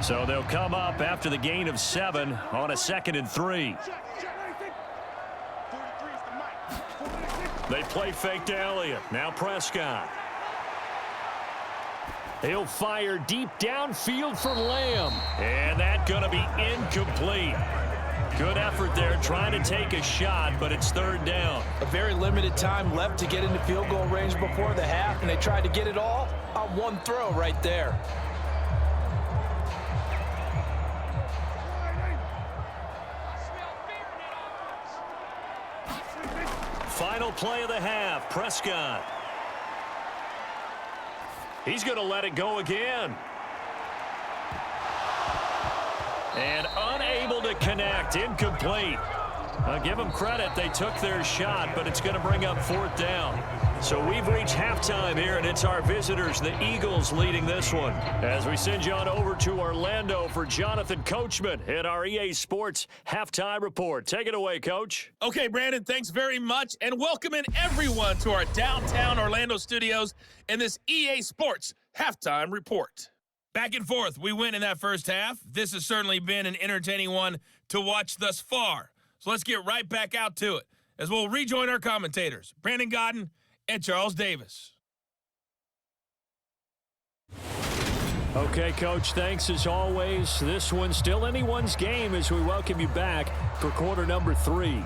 Speaker 2: So they'll come up after the gain of 7 on a 2nd and 3. They play fake to Elliott. Now Prescott. He'll fire deep downfield for Lamb. And that's going to be incomplete. Good effort there trying to take a shot, but it's 3rd down.
Speaker 3: A very limited time left to get into field goal range before the half, and they tried to get it all on one throw right there.
Speaker 2: Final play of the half, Prescott. He's going to let it go again. And unable to connect, incomplete. I'll give them credit, they took their shot, but it's going to bring up 4th down. So we've reached halftime here, and it's our visitors, the Eagles, leading this one. As we send you on over to Orlando for Jonathan Coachman in our EA Sports Halftime Report. Take it away, Coach.
Speaker 4: Okay, Brandon, thanks very much, and welcome in everyone to our downtown Orlando studios in this EA Sports Halftime Report. Back and forth, we win in that first half. This has certainly been an entertaining one to watch thus far. So let's get right back out to it as we'll rejoin our commentators, Brandon Godden and Charles Davis.
Speaker 2: Okay, Coach, thanks as always. This one's still anyone's game as we welcome you back for quarter number 3.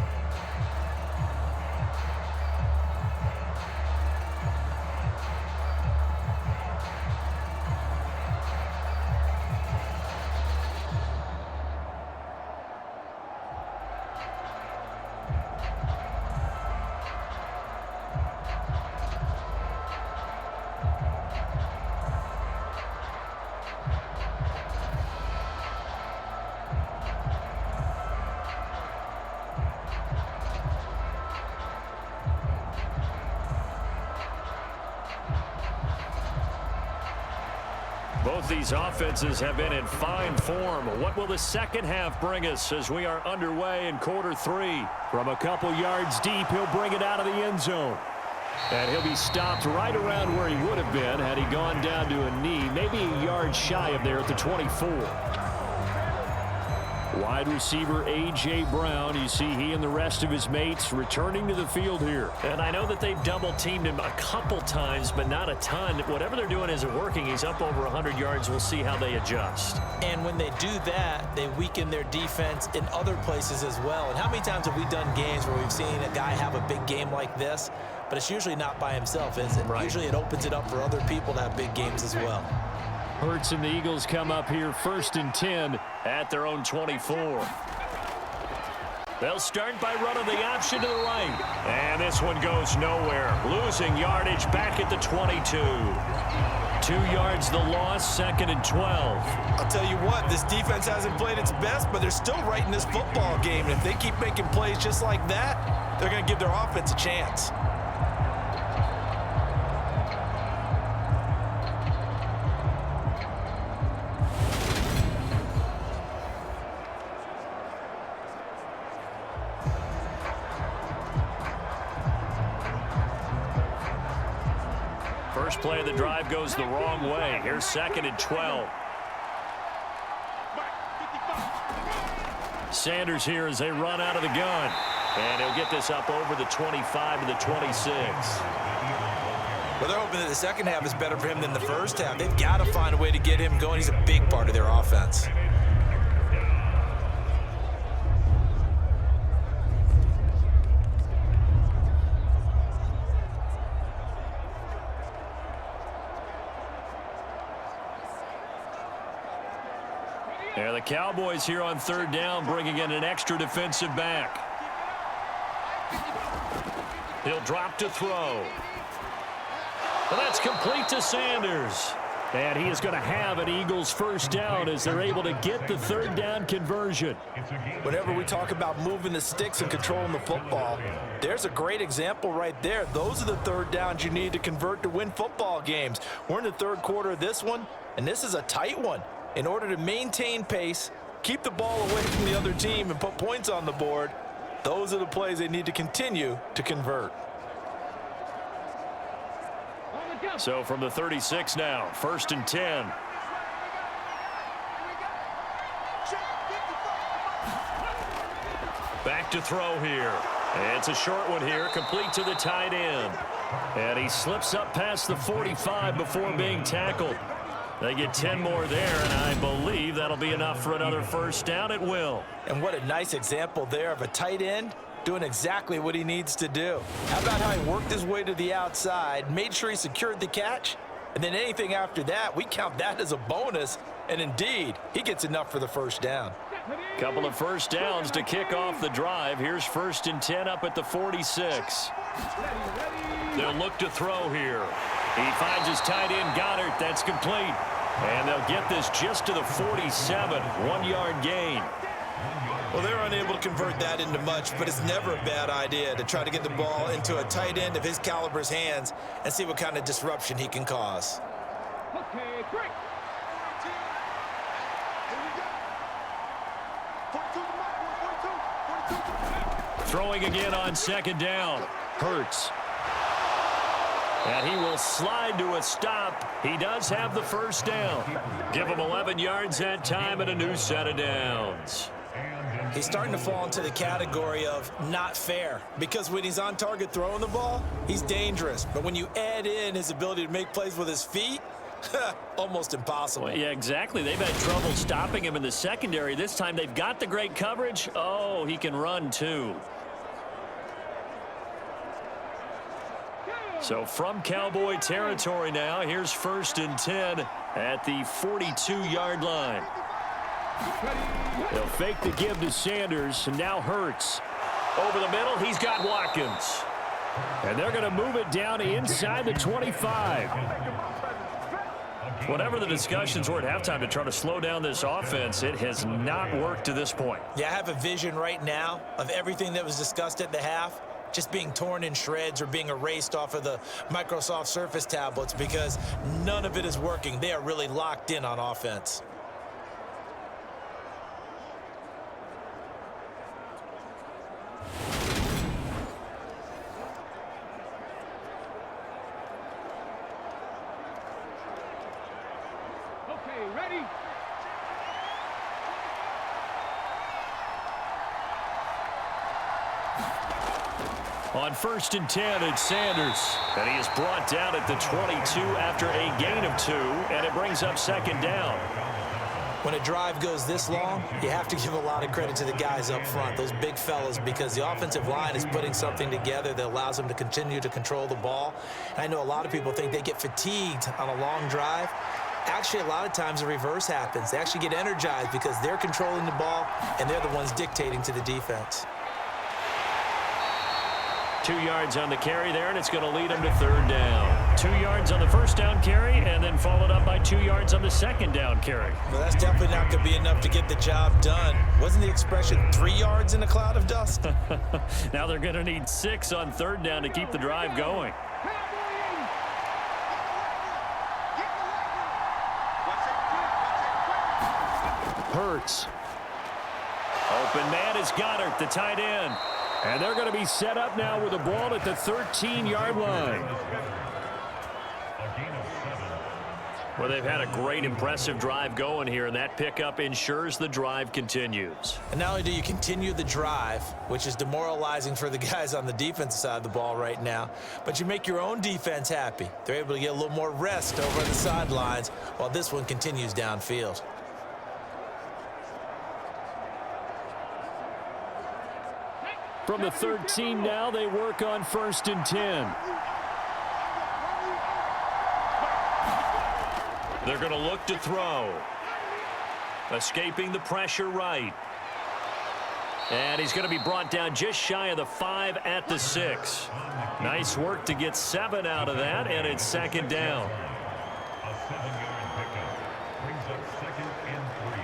Speaker 2: Both these offenses have been in fine form. What will the second half bring us as we are underway in quarter 3? From a couple yards deep, he'll bring it out of the end zone. And he'll be stopped right around where he would have been had he gone down to a knee, maybe a yard shy of there at the 24. Wide receiver A.J. Brown, you see he and the rest of his mates returning to the field here. And I know that they've double-teamed him a couple times, but not a ton. Whatever they're doing isn't working. He's up over 100 yards. We'll see how they adjust.
Speaker 3: And when they do that, they weaken their defense in other places as well. And how many times have we done games where we've seen a guy have a big game like this, but it's usually not by himself, is it?
Speaker 2: Right.
Speaker 3: Usually it opens it up for other people to have big games as well.
Speaker 2: Hurts and the Eagles come up here 1st and 10 at their own 24. They'll start by running the option to the right. And this one goes nowhere. Losing yardage back at the 22. 2 yards the loss, 2nd and 12.
Speaker 3: I'll tell you what, this defense hasn't played its best, but they're still right in this football game. And if they keep making plays just like that, they're going to give their offense a chance.
Speaker 2: First play of the drive goes the wrong way. Here's 2nd and 12. Sanders here as they run out of the gun. And he'll get this up over the 25 to the 26.
Speaker 3: Well, they're hoping that the second half is better for him than the first half. They've got to find a way to get him going. He's a big part of their offense.
Speaker 2: Yeah, the Cowboys here on 3rd down, bringing in an extra defensive back. He'll drop to throw. And that's complete to Sanders. And he is going to have an Eagles first down as they're able to get the 3rd down conversion.
Speaker 3: Whenever we talk about moving the sticks and controlling the football, there's a great example right there. Those are the 3rd downs you need to convert to win football games. We're in the 3rd quarter of this one, and this is a tight one. In order to maintain pace, keep the ball away from the other team, and put points on the board, those are the plays they need to continue to convert.
Speaker 2: So from the 36 now, 1st and 10. Back to throw here. It's a short one here, complete to the tight end. And he slips up past the 45 before being tackled. They get 10 more there, and I believe that'll be enough for another first down. It will.
Speaker 3: And what a nice example there of a tight end doing exactly what he needs to do. How about how he worked his way to the outside, made sure he secured the catch, and then anything after that, we count that as a bonus. And indeed, he gets enough for the first down.
Speaker 2: Couple of first downs to kick off the drive. Here's 1st and 10 up at the 46. They'll look to throw here. He finds his tight end, Goddard. That's complete. And they'll get this just to the 47. 1-yard gain.
Speaker 3: Well, they're unable to convert that into much, but it's never a bad idea to try to get the ball into a tight end of his caliber's hands and see what kind of disruption he can cause.
Speaker 5: Okay, great.
Speaker 2: Throwing again on 2nd down. Hurts. And he will slide to a stop. He does have the first down. Give him 11 yards that time and a new set of downs.
Speaker 3: He's starting to fall into the category of not fair, because when he's on target throwing the ball, he's dangerous. But when you add in his ability to make plays with his feet, almost impossible.
Speaker 2: Well, yeah, exactly. They've had trouble stopping him in the secondary. This time they've got the great coverage. Oh, he can run too. So from Cowboy territory now, here's 1st and 10 at the 42-yard line. They'll fake the give to Sanders, and now Hurts. Over the middle, he's got Watkins. And they're going to move it down inside the 25. Whatever the discussions were at halftime to try to slow down this offense, it has not worked to this point.
Speaker 3: Yeah, I have a vision right now of everything that was discussed at the half just being torn in shreds or being erased off of the Microsoft Surface tablets, because none of it is working. They are really locked in on offense.
Speaker 2: On 1st and 10, it's Sanders. And he is brought down at the 22 after a gain of 2, and it brings up 2nd down.
Speaker 3: When a drive goes this long, you have to give a lot of credit to the guys up front, those big fellas, because the offensive line is putting something together that allows them to continue to control the ball. And I know a lot of people think they get fatigued on a long drive. Actually, a lot of times the reverse happens. They actually get energized because they're controlling the ball, and they're the ones dictating to the defense.
Speaker 2: 2 yards on the carry there, and it's going to lead him to 3rd down. 2 yards on the 1st down carry, and then followed up by 2 yards on the 2nd down carry.
Speaker 3: Well, that's definitely not going to be enough to get the job done. Wasn't the expression 3 yards in a cloud of dust?
Speaker 2: Now they're going to need 6 on 3rd down to keep the drive going. Hurts. Open man is Goddard, the tight end. And they're going to be set up now with the ball at the 13-yard line. Well, they've had a great, impressive drive going here, and that pickup ensures the drive continues.
Speaker 3: And not only do you continue the drive, which is demoralizing for the guys on the defensive side of the ball right now, but you make your own defense happy. They're able to get a little more rest over on the sidelines while this one continues downfield.
Speaker 2: From the 13 now, they work on 1st and 10. They're going to look to throw. Escaping the pressure right. And he's going to be brought down just shy of the 5 at the 6. Nice work to get 7 out of that, and it's 2nd down.
Speaker 1: A 7-yard pickup brings up 2nd and 3.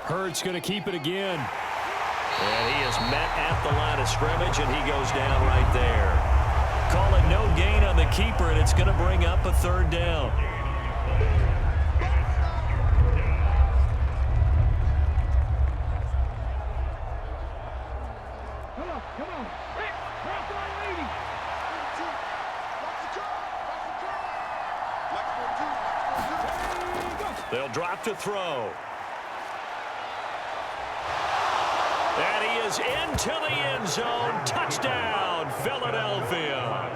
Speaker 2: Hurts going to keep it again. And he is met at the line of scrimmage, and he goes down right there. Call it no gain on the keeper, and it's going to bring up a 3rd down.
Speaker 5: Come on. Rick, cross line leading.
Speaker 2: They'll drop to throw. And he is into the end zone. Touchdown, Philadelphia.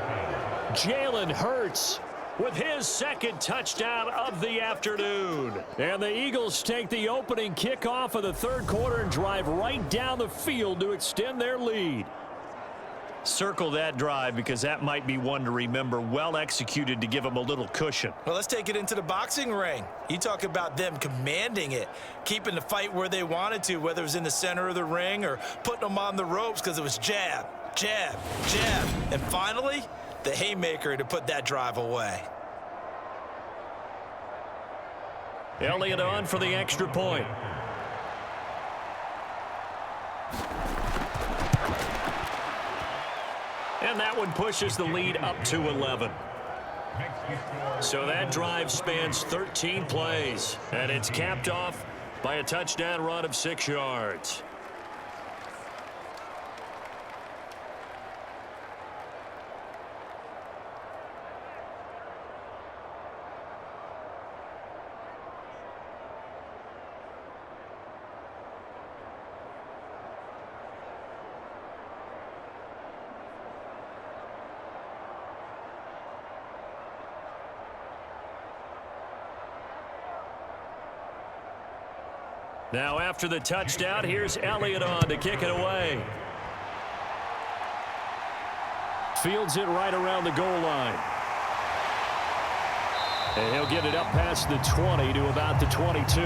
Speaker 2: Jalen Hurts with his 2nd touchdown of the afternoon. And the Eagles take the opening kickoff of the 3rd quarter and drive right down the field to extend their lead. Circle that drive because that might be one to remember. Well executed to give them a little cushion.
Speaker 3: Well, let's take it into the boxing ring. You talk about them commanding it, keeping the fight where they wanted to, whether it was in the center of the ring or putting them on the ropes because it was jab, jab, jab. And finally, the haymaker to put that drive away.
Speaker 2: Elliott on for the extra point. And that one pushes the lead up to 11. So that drive spans 13 plays, and it's capped off by a touchdown run of 6 yards. Now after the touchdown, here's Elliott on to kick it away. Fields it right around the goal line. And he'll get it up past the 20 to about the 22.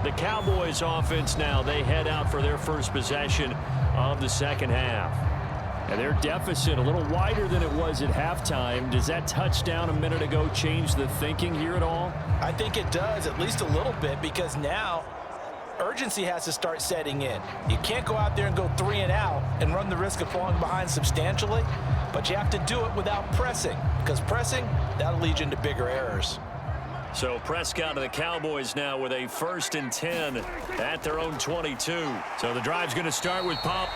Speaker 2: The Cowboys offense now, they head out for their first possession of the 2nd half. And their deficit a little wider than it was at halftime. Does that touchdown a minute ago change the thinking here at all?
Speaker 3: I think it does, at least a little bit, because now urgency has to start setting in. You can't go out there and go 3 and out and run the risk of falling behind substantially, but you have to do it without pressing, because pressing, that'll lead you into bigger errors.
Speaker 2: So Prescott and the Cowboys now with a 1st and 10 at their own 22. So the drive's going to start with Pop.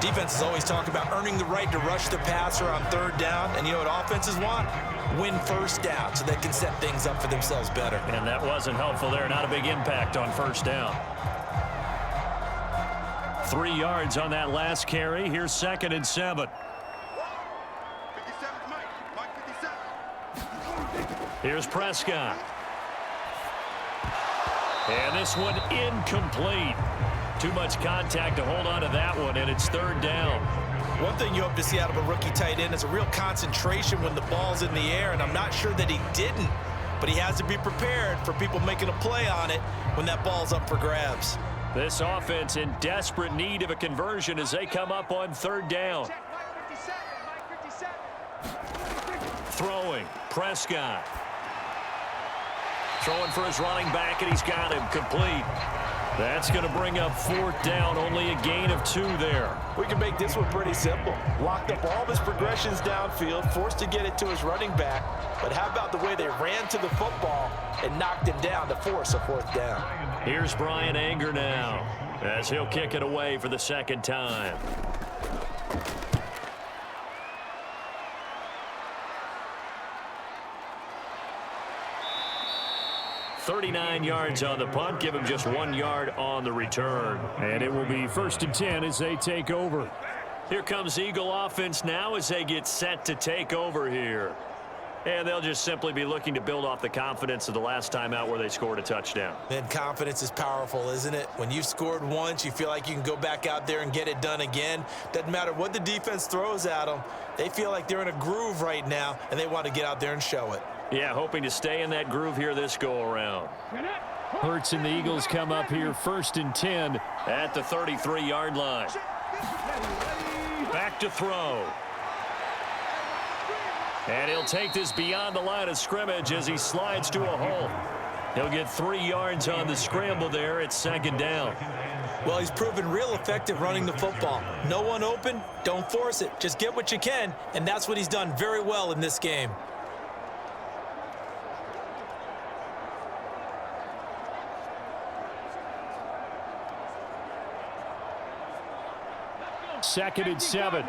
Speaker 3: Defenses always talk about earning the right to rush the passer on 3rd down. And you know what offenses want? Win 1st down so they can set things up for themselves better.
Speaker 2: And that wasn't helpful there. Not a big impact on 1st down. 3 yards on that last carry. Here's 2nd and 7. Here's Prescott. And this one incomplete. Too much contact to hold on to that one, and it's 3rd down.
Speaker 3: One thing you hope to see out of a rookie tight end is a real concentration when the ball's in the air, and I'm not sure that he didn't, but he has to be prepared for people making a play on it when that ball's up for grabs.
Speaker 2: This offense in desperate need of a conversion as they come up on 3rd down. Throwing, Prescott. Throwing for his running back, and he's got him complete. That's going to bring up 4th down, only a gain of 2 there.
Speaker 3: We can make this one pretty simple. Locked up all of his progressions downfield, forced to get it to his running back. But how about the way they ran to the football and knocked him down to force a 4th down?
Speaker 2: Here's Brian Anger now as he'll kick it away for the 2nd time. .39 yards on the punt. Give him just 1 yard on the return.
Speaker 5: And it will be 1st and 10 as they take over.
Speaker 2: Here comes Eagle offense now as they get set to take over here. And they'll just simply be looking to build off the confidence of the last time out where they scored a touchdown.
Speaker 3: And confidence is powerful, isn't it? When you've scored once, you feel like you can go back out there and get it done again. Doesn't matter what the defense throws at them. They feel like they're in a groove right now, and they want to get out there and show it.
Speaker 2: Yeah, hoping to stay in that groove here this go-around.
Speaker 5: Hurts and the Eagles come up here 1st and 10.
Speaker 2: At the 33-yard line. Back to throw. And he'll take this beyond the line of scrimmage as he slides to a hole. He'll get 3 yards on the scramble there. It's 2nd down.
Speaker 3: Well, he's proven real effective running the football. No one open, don't force it. Just get what you can, and that's what he's done very well in this game.
Speaker 5: Second and 7.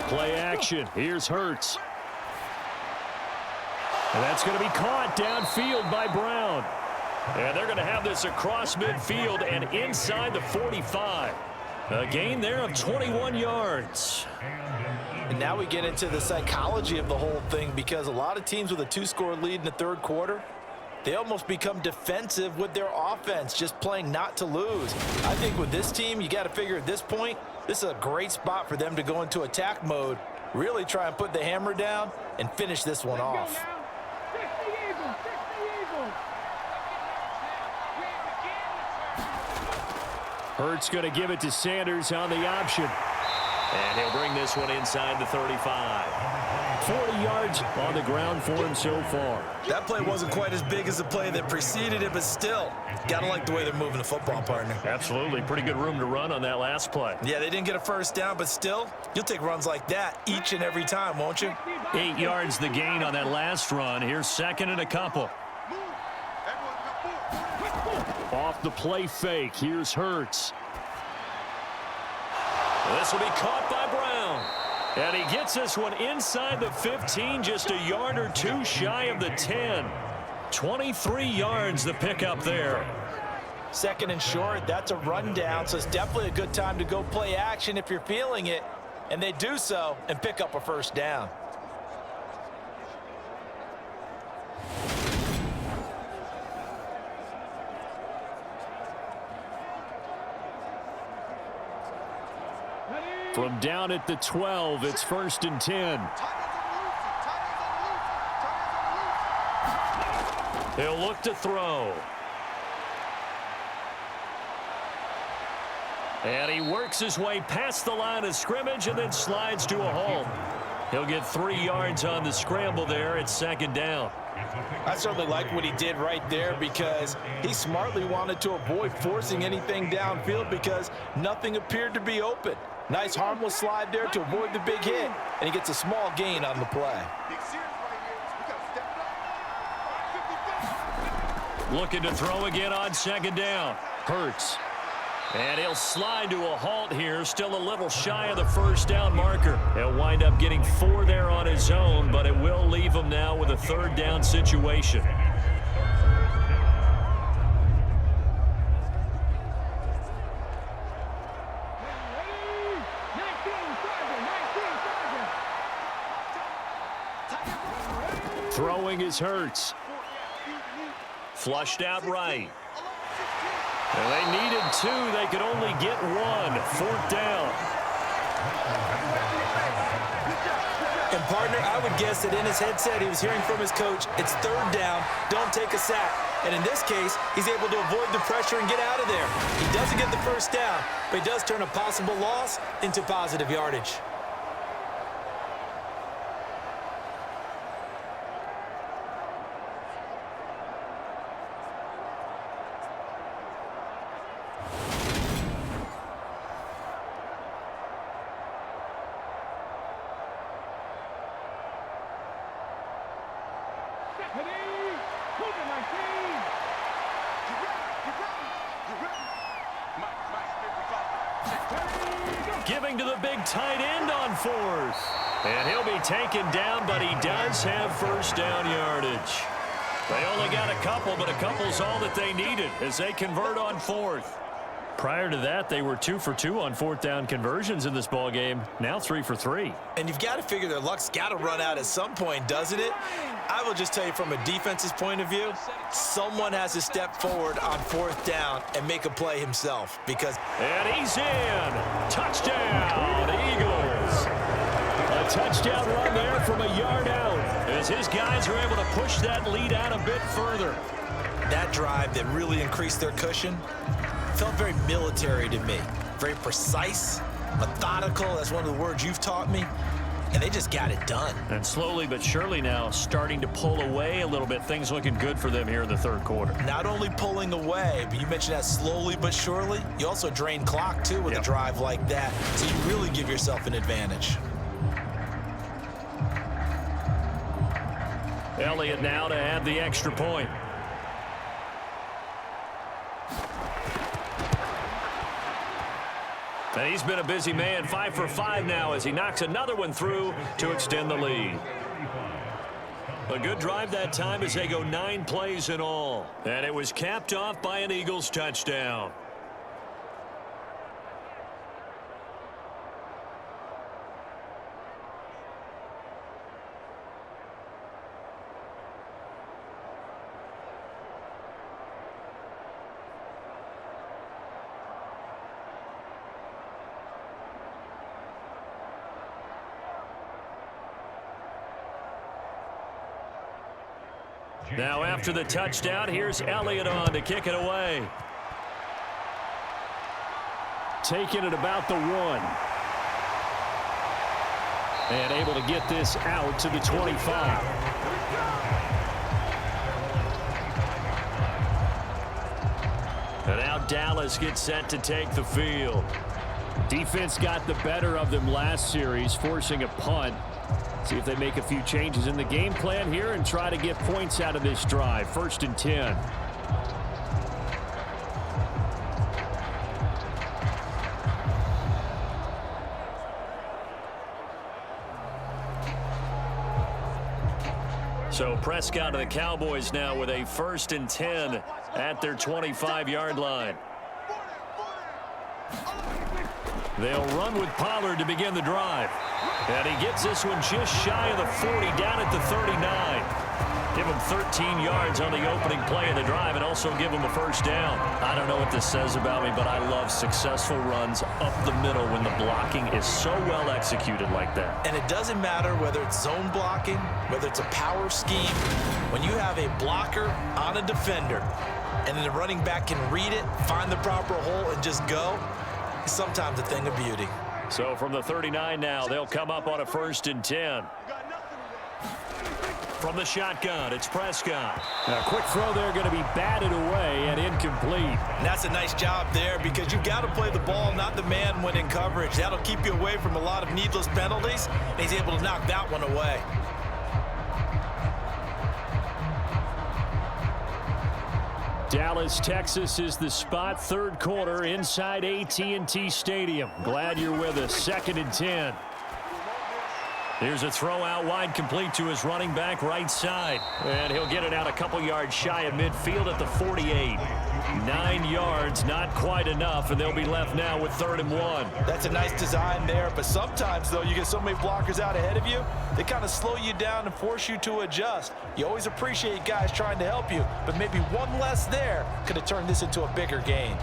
Speaker 5: Play action. Here's Hurts. And that's going to be caught downfield by Brown.
Speaker 2: And they're going to have this across midfield and inside the 45. A gain there of 21 yards.
Speaker 3: And now we get into the psychology of the whole thing, because a lot of teams with a 2-score lead in the 3rd quarter, they almost become defensive with their offense, just playing not to lose. I think with this team, you got to figure at this point, this is a great spot for them to go into attack mode, really try and put the hammer down and finish this one off.
Speaker 5: Hurts going to give it to Sanders on the option.
Speaker 2: And he'll bring this one inside the 35.
Speaker 5: 40 yards on the ground for him so far.
Speaker 3: That play wasn't quite as big as the play that preceded it, but still, got to like the way they're moving the football, partner.
Speaker 2: Absolutely. Pretty good room to run on that last play.
Speaker 3: Yeah, they didn't get a 1st down, but still, you'll take runs like that each and every time, won't you?
Speaker 2: 8 yards the gain on that last run. Here's 2nd and a couple.
Speaker 5: Off the play fake. Here's Hurts.
Speaker 2: This will be caught by Brown. And he gets this one inside the 15, just a yard or 2 shy of the 10. 23 yards the pickup there.
Speaker 3: 2nd and short, that's a rundown, so it's definitely a good time to go play action if you're feeling it. And they do so and pick up a 1st down.
Speaker 5: From down at the 12, it's 1st and 10.
Speaker 2: He'll look to throw. And he works his way past the line of scrimmage and then slides to a hole. He'll get 3 yards on the scramble there. It's 2nd down.
Speaker 3: I certainly like what he did right there, because he smartly wanted to avoid forcing anything downfield because nothing appeared to be open. Nice harmless slide there to avoid the big hit, and he gets a small gain on the play.
Speaker 2: Looking to throw again on second down. Hurts. And he'll slide to a halt here, still a little shy of the first down marker. He'll wind up getting 4 there on his own, but it will leave him now with a third down situation. Throwing is Hurts. Flushed out right. And they needed 2. They could only get 1. 4th down.
Speaker 3: And, partner, I would guess that in his headset he was hearing from his coach, it's 3rd down, don't take a sack. And in this case, he's able to avoid the pressure and get out of there. He doesn't get the first down, but he does turn a possible loss into positive yardage.
Speaker 2: Giving to the big tight end on 4th. And he'll be taken down, but he does have first down yardage. They only got a couple, but a couple's all that they needed as they convert on 4th. Prior to that, they were 2 for 2 on 4th down conversions in this ballgame. Now 3 for 3.
Speaker 3: And you've got to figure their luck's got to run out at some point, doesn't it? I will just tell you from a defense's point of view, someone has to step forward on 4th down and make a play himself because...
Speaker 2: And he's in. Touchdown, Eagles. A touchdown run there from a yard out as his guys are able to push that lead out a bit further.
Speaker 3: That drive that really increased their cushion felt very military to me. Very precise, methodical. That's one of the words you've taught me. And they just got it done.
Speaker 2: And slowly but surely now starting to pull away a little bit. Things looking good for them here in the 3rd quarter.
Speaker 3: Not only pulling away, but you mentioned that slowly but surely. You also drain clock, too, with a drive like that. So you really give yourself an advantage.
Speaker 2: Elliott now to add the extra point. And he's been a busy man, 5 for 5 now as he knocks another one through to extend the lead. A good drive that time as they go 9 plays in all. And it was capped off by an Eagles touchdown. Now after the touchdown, here's Elliott on to kick it away. Taking it about the 1. And able to get this out to the 25. And now Dallas gets set to take the field. Defense got the better of them last series, forcing a punt. See if they make a few changes in the game plan here and try to get points out of this drive. 1st and 10. So Prescott and the Cowboys now with a 1st and 10 at their 25-yard line. They'll run with Pollard to begin the drive. And he gets this one just shy of the 40, down at the 39. Give him 13 yards on the opening play of the drive and also give him a first down. I don't know what this says about me, but I love successful runs up the middle when the blocking is so well executed like that.
Speaker 3: And it doesn't matter whether it's zone blocking, whether it's a power scheme. When you have a blocker on a defender and then the running back can read it, find the proper hole, and just go, it's sometimes a thing of beauty.
Speaker 2: So from the 39 now, they'll come up on a 1st and 10. From the shotgun, it's Prescott.
Speaker 5: A quick throw there going to be batted away and incomplete.
Speaker 3: And that's a nice job there because you've got to play the ball, not the man when in coverage. That'll keep you away from a lot of needless penalties, and he's able to knock that one away.
Speaker 5: Dallas, Texas is the spot. Third quarter inside AT&T Stadium. Glad you're with us. 2nd and 10.
Speaker 2: Here's a throw out wide, complete to his running back right side. And he'll get it out a couple yards shy of midfield at the 48. 9 yards, not quite enough, and they'll be left now with 3rd and 1.
Speaker 3: That's a nice design there, but sometimes, though, you get so many blockers out ahead of you, they kind of slow you down and force you to adjust. You always appreciate guys trying to help you, but maybe one less there could have turned this into a bigger gain.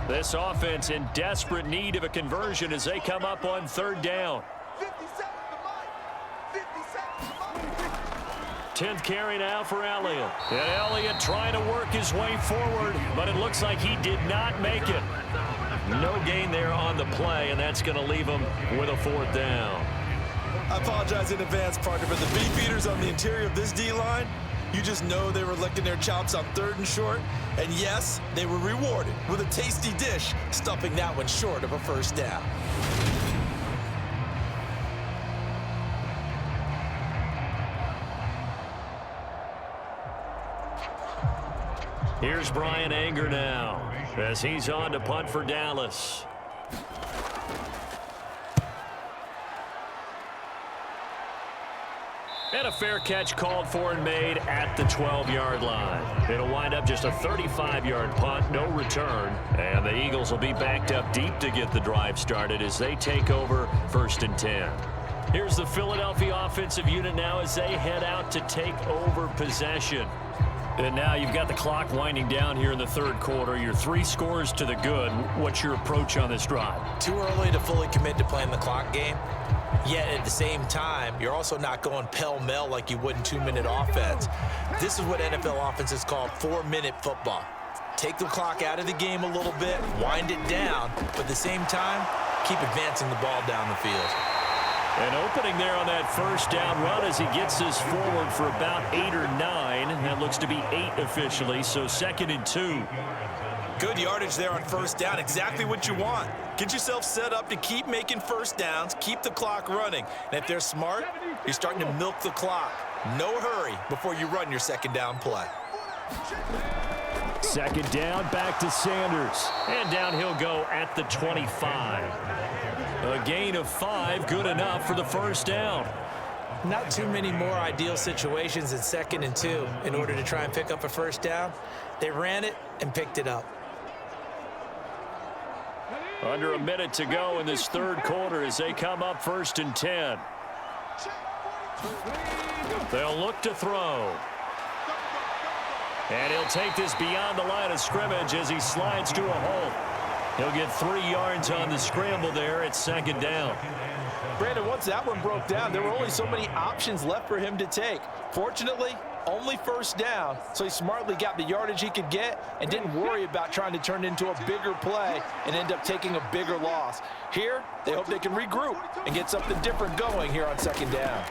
Speaker 2: This offense in desperate need of a conversion as they come up on 3rd down. 10th carry now for Elliott. And Elliott trying to work his way forward, but it looks like he did not make it. No gain there on the play, and that's going to leave him with a 4th down.
Speaker 3: I apologize in advance, partner, but the beef eaters on the interior of this D-line, you just know they were licking their chops on 3rd and short. And yes, they were rewarded with a tasty dish, stuffing that one short of a 1st down.
Speaker 2: Here's Brian Anger now as he's on to punt for Dallas. And a fair catch called for and made at the 12-yard line. It'll wind up just a 35-yard punt, no return. And the Eagles will be backed up deep to get the drive started as they take over 1st and 10. Here's the Philadelphia offensive unit now as they head out to take over possession. And now you've got the clock winding down here in the 3rd quarter. You're 3 scores to the good. What's your approach on this drive?
Speaker 3: Too early to fully commit to playing the clock game. Yet at the same time, you're also not going pell-mell like you would in 2-minute offense. This is what NFL offenses call 4-minute football. Take the clock out of the game a little bit, wind it down, but at the same time, keep advancing the ball down the field.
Speaker 2: An opening there on that 1st down run as he gets this forward for about 8 or 9. That looks to be 8 officially, so 2nd and 2.
Speaker 3: Good yardage there on 1st down, exactly what you want. Get yourself set up to keep making 1st downs, keep the clock running. And if they're smart, you're starting to milk the clock. No hurry before you run your 2nd down play.
Speaker 2: 2nd down, back to Sanders. And down he'll go at the 25. A gain of 5, good enough for the 1st down.
Speaker 3: Not too many more ideal situations in 2nd and 2 in order to try and pick up a 1st down. They ran it and picked it up.
Speaker 2: Under a minute to go in this 3rd quarter as they come up 1st and 10. They'll look to throw. And he'll take this beyond the line of scrimmage as he slides to a hole. He'll get 3 yards on the scramble there at 2nd down.
Speaker 3: Brandon, once that one broke down, there were only so many options left for him to take. Fortunately, only 1st down, so he smartly got the yardage he could get and didn't worry about trying to turn it into a bigger play and end up taking a bigger loss. Here, they hope they can regroup and get something different going here on 2nd down.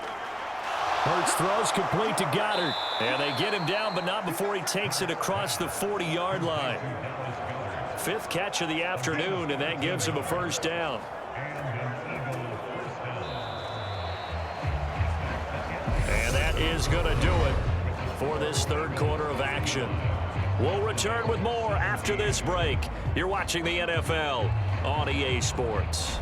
Speaker 2: Hurts throws complete to Goddard. And they get him down, but not before he takes it across the 40-yard line. 5th catch of the afternoon, and that gives him a 1st down. And that is going to do it for this 3rd quarter of action. We'll return with more after this break. You're watching the NFL on EA Sports.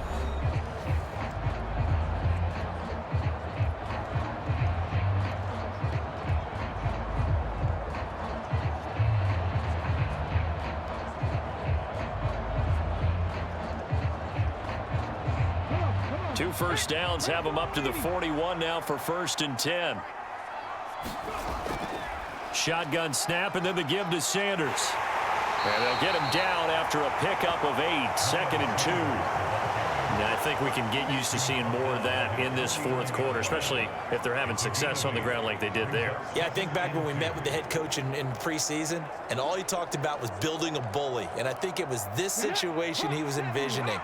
Speaker 2: Two 1st downs have them up to the 41 now for 1st and 10. Shotgun snap and then the give to Sanders. And they'll get him down after a pickup of 8, 2nd and 2. And I think we can get used to seeing more of that in this 4th quarter, especially if they're having success on the ground like they did there.
Speaker 3: Yeah, I think back when we met with the head coach in preseason, and all he talked about was building a bully. And I think it was this situation he was envisioning.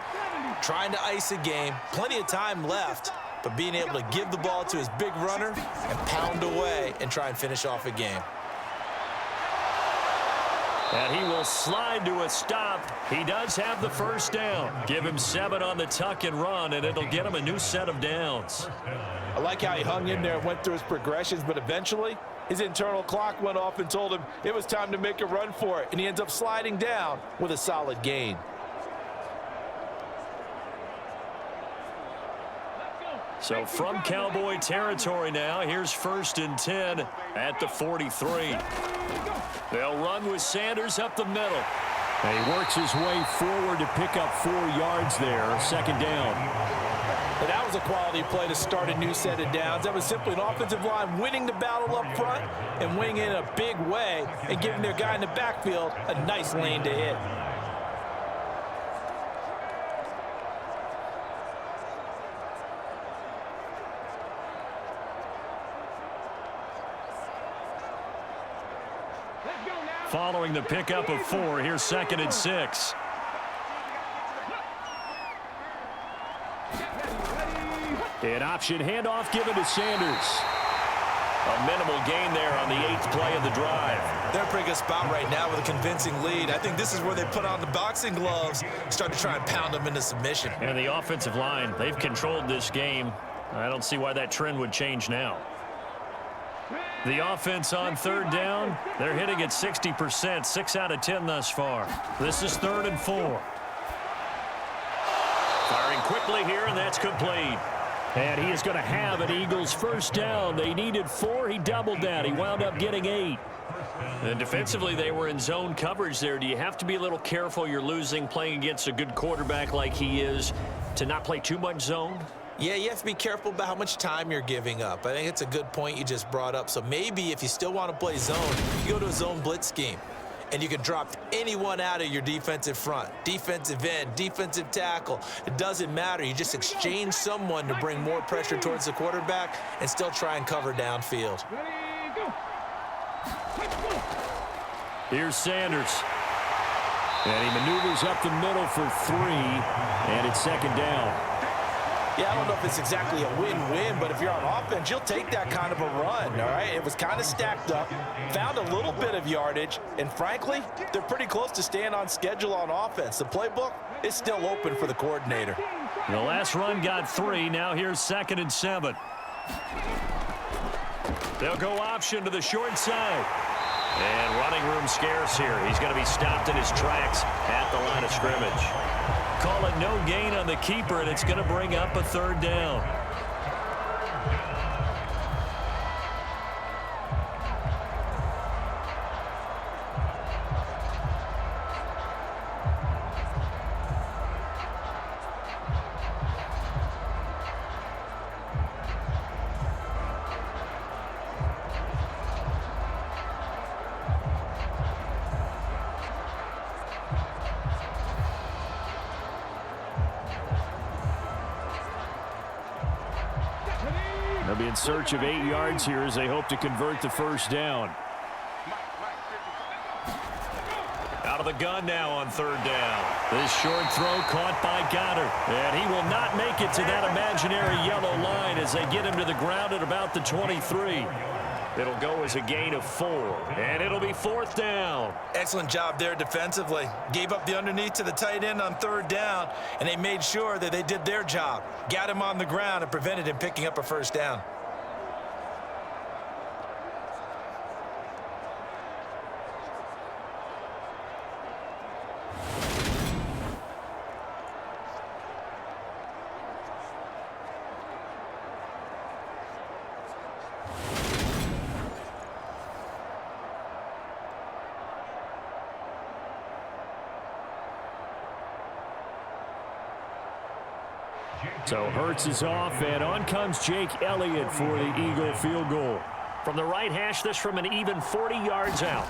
Speaker 3: Trying to ice a game, plenty of time left, but being able to give the ball to his big runner and pound away and try and finish off a game.
Speaker 2: And he will slide to a stop. He does have the first down. Give him 7 on the tuck and run, and it'll get him a new set of downs.
Speaker 6: I like how he hung in there and went through his progressions, but eventually his internal clock went off and told him it was time to make a run for it, and he ends up sliding down with a solid gain.
Speaker 2: So from Cowboy territory now, here's 1st and 10 at the 43. They'll run with Sanders up the middle.
Speaker 5: And he works his way forward to pick up 4 yards there, 2nd down.
Speaker 6: But that was a quality play to start a new set of downs. That was simply an offensive line winning the battle up front and winning in a big way and giving their guy in the backfield a nice lane to hit.
Speaker 2: Following the pickup of 4, here's 2nd and 6.
Speaker 5: An option handoff given to Sanders.
Speaker 2: A minimal gain there on the 8th play of the drive.
Speaker 3: They're in a pretty good spot right now with a convincing lead. I think this is where they put on the boxing gloves, start to try and pound them into submission.
Speaker 2: And the offensive line, they've controlled this game. I don't see why that trend would change now. The offense on 3rd down, they're hitting at 60%, 6 out of 10 thus far. This is 3rd and 4. Firing quickly here, and that's complete.
Speaker 5: And he is going to have an Eagles first down. They needed 4. He doubled that. He wound up getting 8.
Speaker 2: And defensively, they were in zone coverage there. Do you have to be a little careful? You're losing, playing against a good quarterback like he is, to not play too much zone?
Speaker 3: Yeah, you have to be careful about how much time you're giving up. I think it's a good point you just brought up. So maybe if you still want to play zone, you go to a zone blitz scheme. And you can drop anyone out of your defensive front, defensive end, defensive tackle. It doesn't matter. You just exchange someone to bring more pressure towards the quarterback and still try and cover downfield.
Speaker 2: Here's Sanders.
Speaker 5: And he maneuvers up the middle for 3. And it's 2nd down.
Speaker 6: Yeah, I don't know if it's exactly a win-win, but if you're on offense, you'll take that kind of a run, all right? It was kind of stacked up, found a little bit of yardage, and frankly, they're pretty close to staying on schedule on offense. The playbook is still open for the coordinator.
Speaker 2: The last run got 3. Now here's 2nd and 7. They'll go option to the short side. And running room scarce here. He's going to be stopped in his tracks at the line of scrimmage. Call it no gain on the keeper, and it's going to bring up a 3rd down. They'll be in search of 8 yards here as they hope to convert the first down. Out of the gun now on 3rd down. This short throw caught by Goddard. And he will not make it to that imaginary yellow line as they get him to the ground at about the 23. It'll go as a gain of 4. And it'll be 4th down.
Speaker 3: Excellent job there defensively. Gave up the underneath to the tight end on 3rd down, and they made sure that they did their job. Got him on the ground and prevented him picking up a first down.
Speaker 5: So Hurts is off, and on comes Jake Elliott for the Eagle field goal.
Speaker 2: From the right hash, this from an even 40 yards out.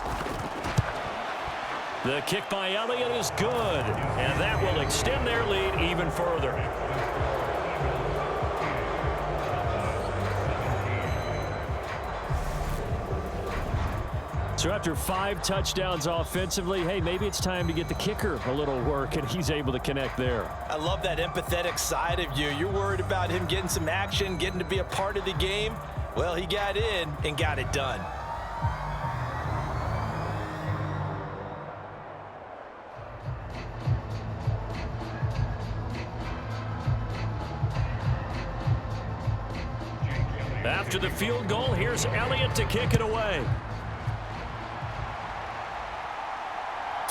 Speaker 2: The kick by Elliott is good, and that will extend their lead even further.
Speaker 5: So after 5 touchdowns offensively, hey, maybe it's time to get the kicker a little work, and he's able to connect there.
Speaker 6: I love that empathetic side of you. You're worried about him getting some action, getting to be a part of the game. Well, he got in and got it done.
Speaker 5: After the field goal, here's Elliott to kick it away.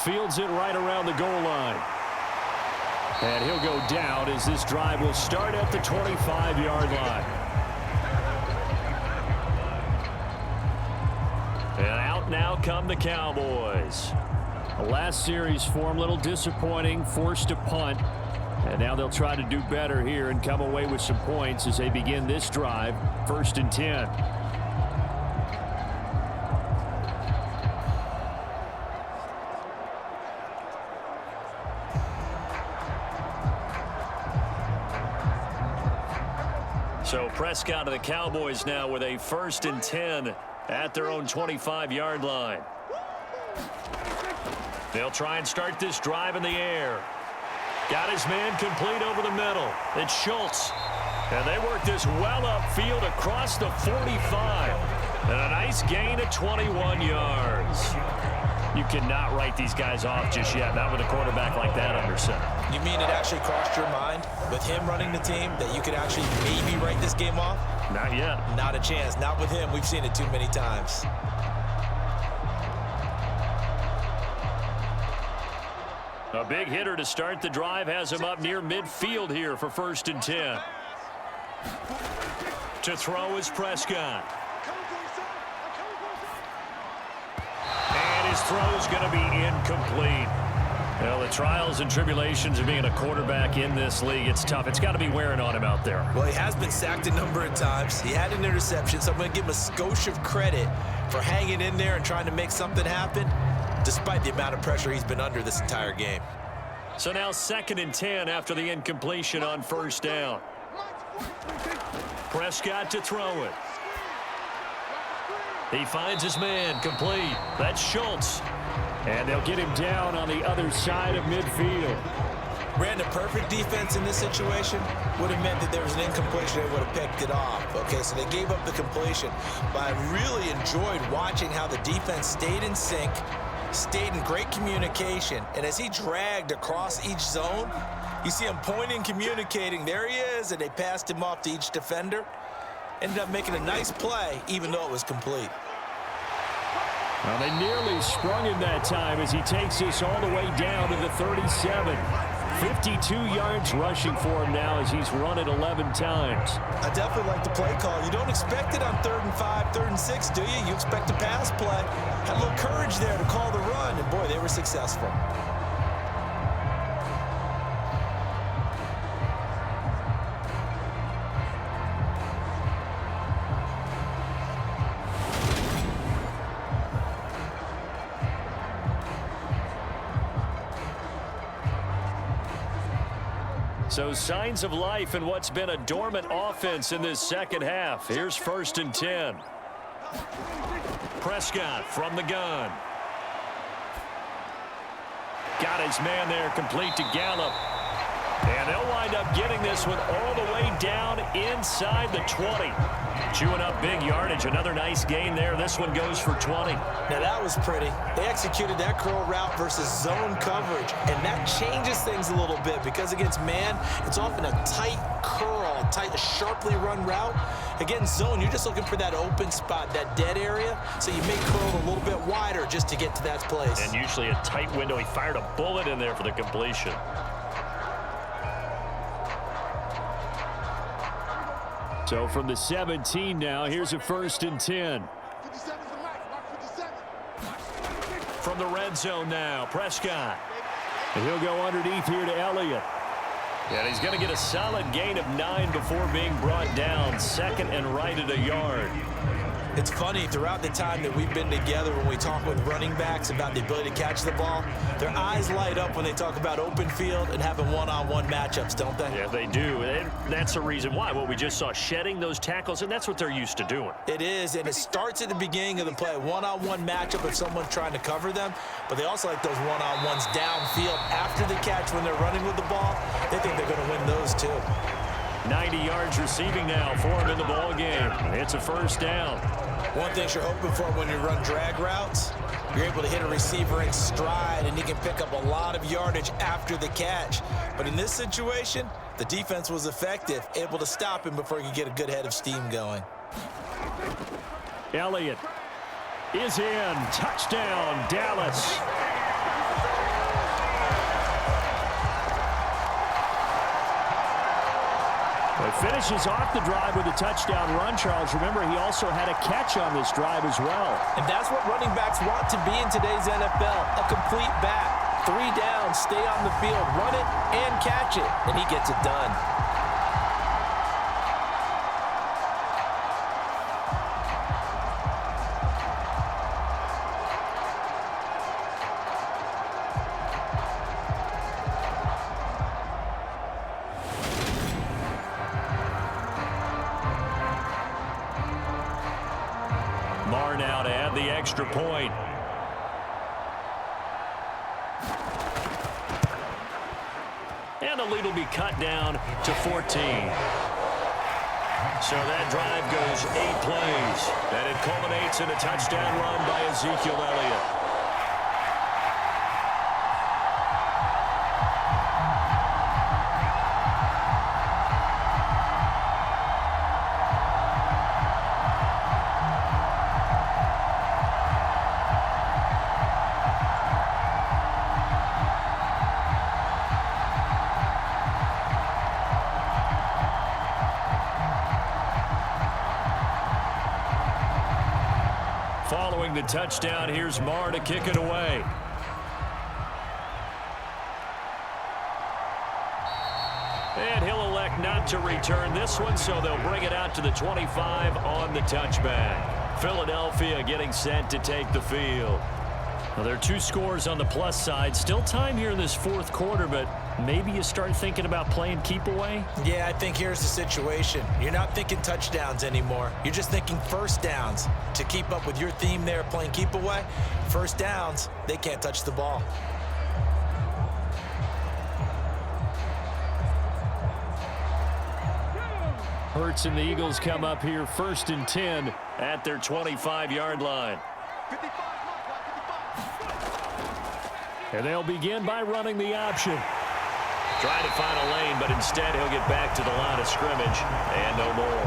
Speaker 5: Fields it right around the goal line. And he'll go down as this drive will start at the 25-yard line. And out now come the Cowboys. The last series form, a little disappointing, forced a punt. And now they'll try to do better here and come away with some points as they begin this drive, 1st and 10. So Prescott of the Cowboys now with a 1st and 10 at their own 25-yard line. They'll try and start this drive in the air. Got his man complete over the middle. It's Schultz. And they work this well upfield across the 45. And a nice gain of 21 yards. You cannot write these guys off just yet, not with a quarterback like that under center.
Speaker 3: You mean it actually crossed your mind with him running the team that you could actually maybe write this game off?
Speaker 5: Not yet.
Speaker 3: Not a chance. Not with him. We've seen it too many times.
Speaker 5: A big hitter to start the drive has him up near midfield here for 1st and 10. To throw is Prescott. And his throw is going to be incomplete. Well, the trials and tribulations of being a quarterback in this league, it's tough. It's got to be wearing on him out there.
Speaker 3: Well, he has been sacked a number of times. He had an interception, so I'm going to give him a skosh of credit for hanging in there and trying to make something happen, despite the amount of pressure he's been under this entire game.
Speaker 5: So now 2nd and 10 after the incompletion on 1st down. Prescott to throw it. He finds his man complete. That's Schultz. And they'll get him down on the other side of midfield.
Speaker 3: Brandon, perfect defense in this situation would have meant that there was an incompletion. They would have picked it off. Okay, so they gave up the completion. But I really enjoyed watching how the defense stayed in sync, stayed in great communication. And as he dragged across each zone, you see him pointing, communicating. There he is, and they passed him off to each defender. Ended up making a nice play, even though it was complete.
Speaker 5: Well, they nearly sprung him that time as he takes this all the way down to the 37. 52 yards rushing for him now as he's run it 11 times.
Speaker 3: I definitely like the play call. You don't expect it on 3rd and 5, 3rd and 6, do you? You expect a pass play. Had a little courage there to call the run, and boy, they were successful.
Speaker 5: So signs of life in what's been a dormant offense in this second half. Here's 1st and 10. Prescott from the gun. Got his man there complete to Gallup. And they'll wind up getting this one all the way down inside the 20. Chewing up big yardage. Another nice gain there. This one goes for 20.
Speaker 3: Now that was pretty. They executed that curl route versus zone coverage, and that changes things a little bit because against man, it's often a tight curl, tight, sharply run route. Against zone, you're just looking for that open spot, that dead area, so you may curl a little bit wider just to get to that place.
Speaker 5: And usually a tight window. He fired a bullet in there for the completion. So from the 17 now, here's a 1st and 10. From the red zone now, Prescott. And he'll go underneath here to Elliott. And he's going to get a solid gain of 9 before being brought down. 2nd and right at a yard.
Speaker 3: It's funny, throughout the time that we've been together, when we talk with running backs about the ability to catch the ball, their eyes light up when they talk about open field and having one-on-one matchups, don't they?
Speaker 2: Yeah, they do. And that's the reason why. Well, we just saw shedding those tackles, and that's what they're used to doing.
Speaker 3: It is, and it starts at the beginning of the play. One-on-one matchup if someone's trying to cover them, but they also like those one-on-ones downfield after the catch when they're running with the ball. They think they're going to win those too.
Speaker 2: 90 yards receiving now for him in the ball game. It's a first down.
Speaker 3: One thing you're hoping for when you run drag routes, you're able to hit a receiver in stride, and he can pick up a lot of yardage after the catch. But in this situation, the defense was effective, able to stop him before he could get a good head of steam going.
Speaker 2: Elliott is in. Touchdown, Dallas. It finishes off the drive with a touchdown run, Charles. Remember, he also had a catch on this drive as well.
Speaker 6: And that's what running backs want to be in today's NFL, a complete back. 3 downs, stay on the field, run it, and catch it, and he gets it done.
Speaker 2: Now to add the extra point. And the lead will be cut down to 14. So that drive goes 8 plays. And it culminates in a touchdown run by Ezekiel Elliott. Following the touchdown, here's Marr to kick it away. And he'll elect not to return this one, so they'll bring it out to the 25 on the touchback. Philadelphia getting set to take the field. Well, there are 2 scores on the plus side. Still time here in this 4th quarter, but maybe you start thinking about playing keep away?
Speaker 3: Yeah, I think here's the situation. You're not thinking touchdowns anymore. You're just thinking first downs. To keep up with your theme there, playing keep away, first downs, they can't touch the ball.
Speaker 2: Hurts and the Eagles come up here 1st and 10 at their 25-yard line. And they'll begin by running the option. Trying to find a lane, but instead he'll get back to the line of scrimmage, and no more.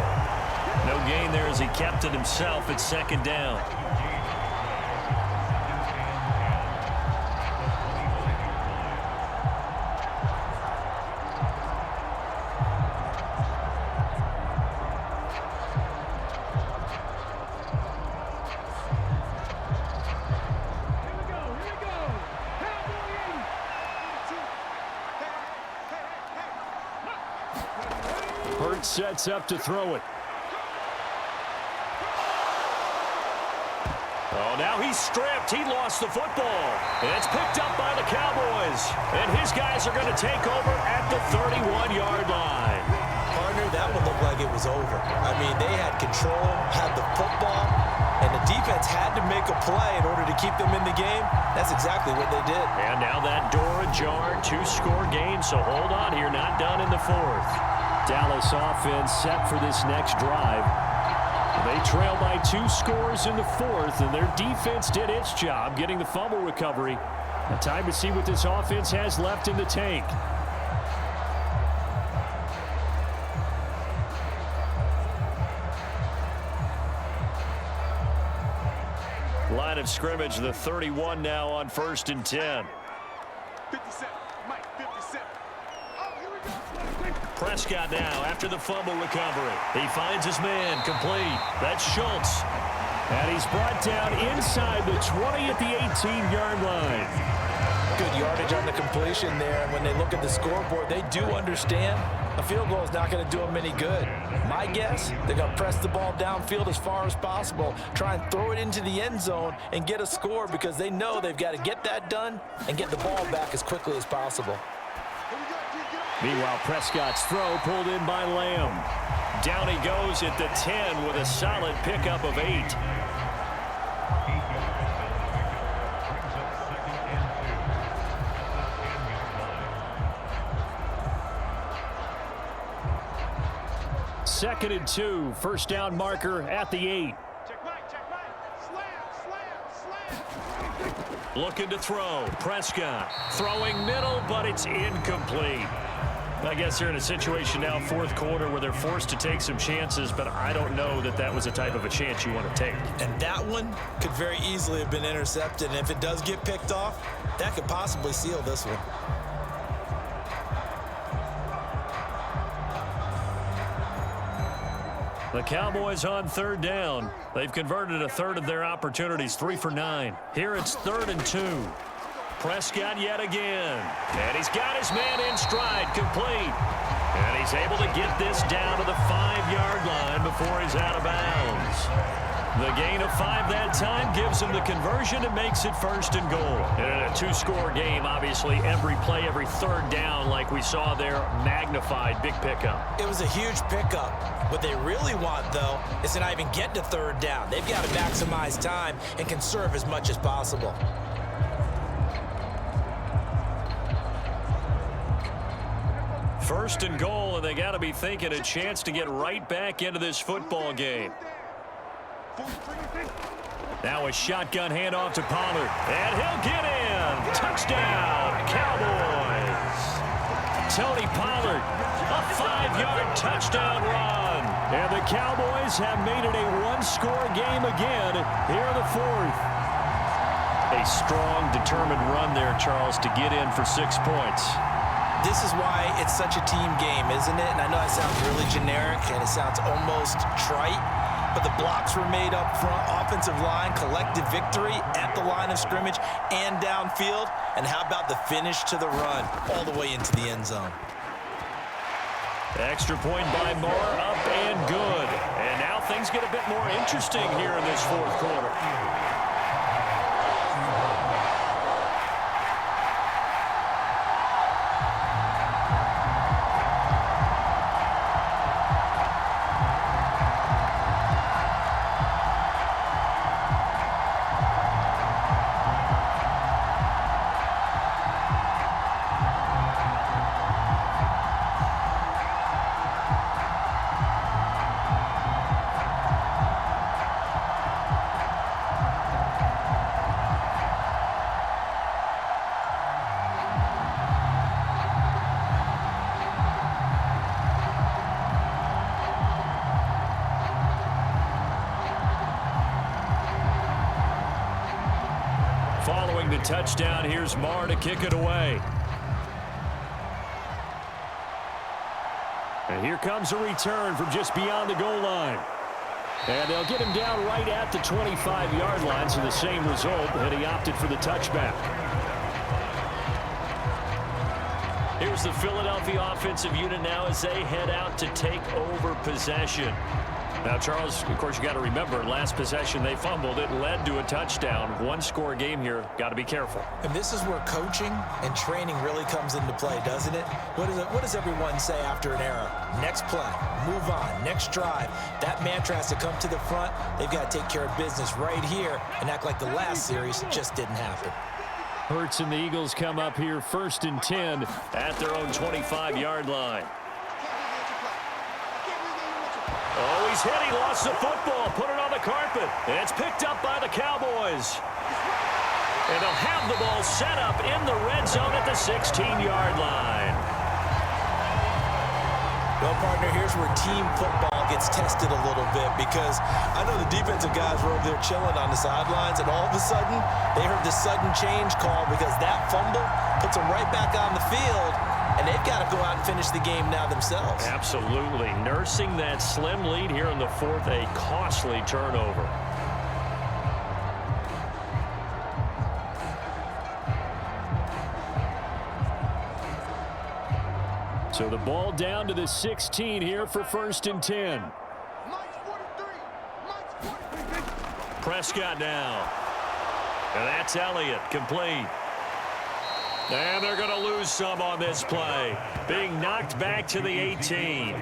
Speaker 2: No gain there as he kept it himself at 2nd down. Sets up to throw it. Oh, now he's stripped. He lost the football. And it's picked up by the Cowboys. And his guys are going to take over at the 31-yard line.
Speaker 3: Partner, that would look like it was over. I mean, they had control, had the football, and the defense had to make a play in order to keep them in the game. That's exactly what they did.
Speaker 2: And now that door ajar, 2-score game. So hold on here, not done in the 4th. Dallas offense set for this next drive. They trail by 2 scores in the 4th, and their defense did its job getting the fumble recovery. Now time to see what this offense has left in the tank. Line of scrimmage, the 31 now on 1st and 10.
Speaker 7: 57, Mike, 57.
Speaker 2: Prescott now after the fumble recovery. He finds his man complete. That's Schultz. And he's brought down inside the 20 at the 18-yard line.
Speaker 6: Good yardage on the completion there. And when they look at the scoreboard, they do understand a field goal is not going to do them any good. My guess, they're going to press the ball downfield as far as possible, try and throw it into the end zone and get a score because they know they've got to get that done and get the ball back as quickly as possible.
Speaker 2: Meanwhile, Prescott's throw pulled in by Lamb. Down he goes at the 10 with a solid pickup of 8. Second and 2, first down marker at the 8. Looking to throw. Prescott throwing middle, but it's incomplete. I guess they're in a situation now, fourth quarter, where they're forced to take some chances, but I don't know that that was the type of a chance you want to take.
Speaker 3: And that one could very easily have been intercepted. And if it does get picked off, that could possibly seal this one.
Speaker 2: The Cowboys on third down. They've converted a third of their opportunities, 3 for 9. Here it's 3rd and 2. Prescott yet again. And he's got his man in stride, complete. And he's able to get this down to the 5-yard line before he's out of bounds. The gain of 5 that time gives him the conversion and makes it 1st and goal. And in a 2-score game, obviously, every play, every third down, like we saw there, magnified, big pickup.
Speaker 3: It was a huge pickup. What they really want, though, is to not even get to 3rd down. They've got to maximize time and conserve as much as possible.
Speaker 2: First and goal, and they got to be thinking a chance to get right back into this football game. Now a shotgun handoff to Pollard, and he'll get in. Touchdown, Cowboys. Tony Pollard, a 5-yard touchdown run. And the Cowboys have made it a 1-score game again here in the 4th. A strong, determined run there, Charles, to get in for 6 points.
Speaker 3: This is why it's such a team game, isn't it? And I know that sounds really generic and it sounds almost trite, but the blocks were made up front, offensive line, collective victory at the line of scrimmage and downfield. And how about the finish to the run all the way into the end zone?
Speaker 2: Extra point by Moore, up and good. And now things get a bit more interesting here in this 4th quarter. Following the touchdown, here's Marr to kick it away. And here comes a return from just beyond the goal line. And they'll get him down right at the 25-yard line, so the same result, and he opted for the touchback. Here's the Philadelphia offensive unit now as they head out to take over possession. Now, Charles, of course, you got to remember, last possession they fumbled. It led to a touchdown. 1-score game here. Got to be careful.
Speaker 3: And this is where coaching and training really comes into play, doesn't it? What does everyone say after an error? Next play, move on, next drive. That mantra has to come to the front. They've got to take care of business right here and act like the last series just didn't happen.
Speaker 2: Hurts and the Eagles come up here 1st and 10 at their own 25-yard line. Oh, he's hit. He lost the football. Put it on the carpet. And it's picked up by the Cowboys. And they'll have the ball set up in the red zone at the 16-yard line.
Speaker 3: Well, partner, here's where team football gets tested a little bit because I know the defensive guys were over there chilling on the sidelines, and all of a sudden, they heard the sudden change call because that fumble puts them right back on the field. And they've got to go out and finish the game now themselves.
Speaker 2: Absolutely. Nursing that slim lead here in the 4th, a costly turnover. So the ball down to the 16 here for 1st and 10. Prescott now. And that's Elliott, complete. And they're going to lose some on this play. Being knocked back to the 18.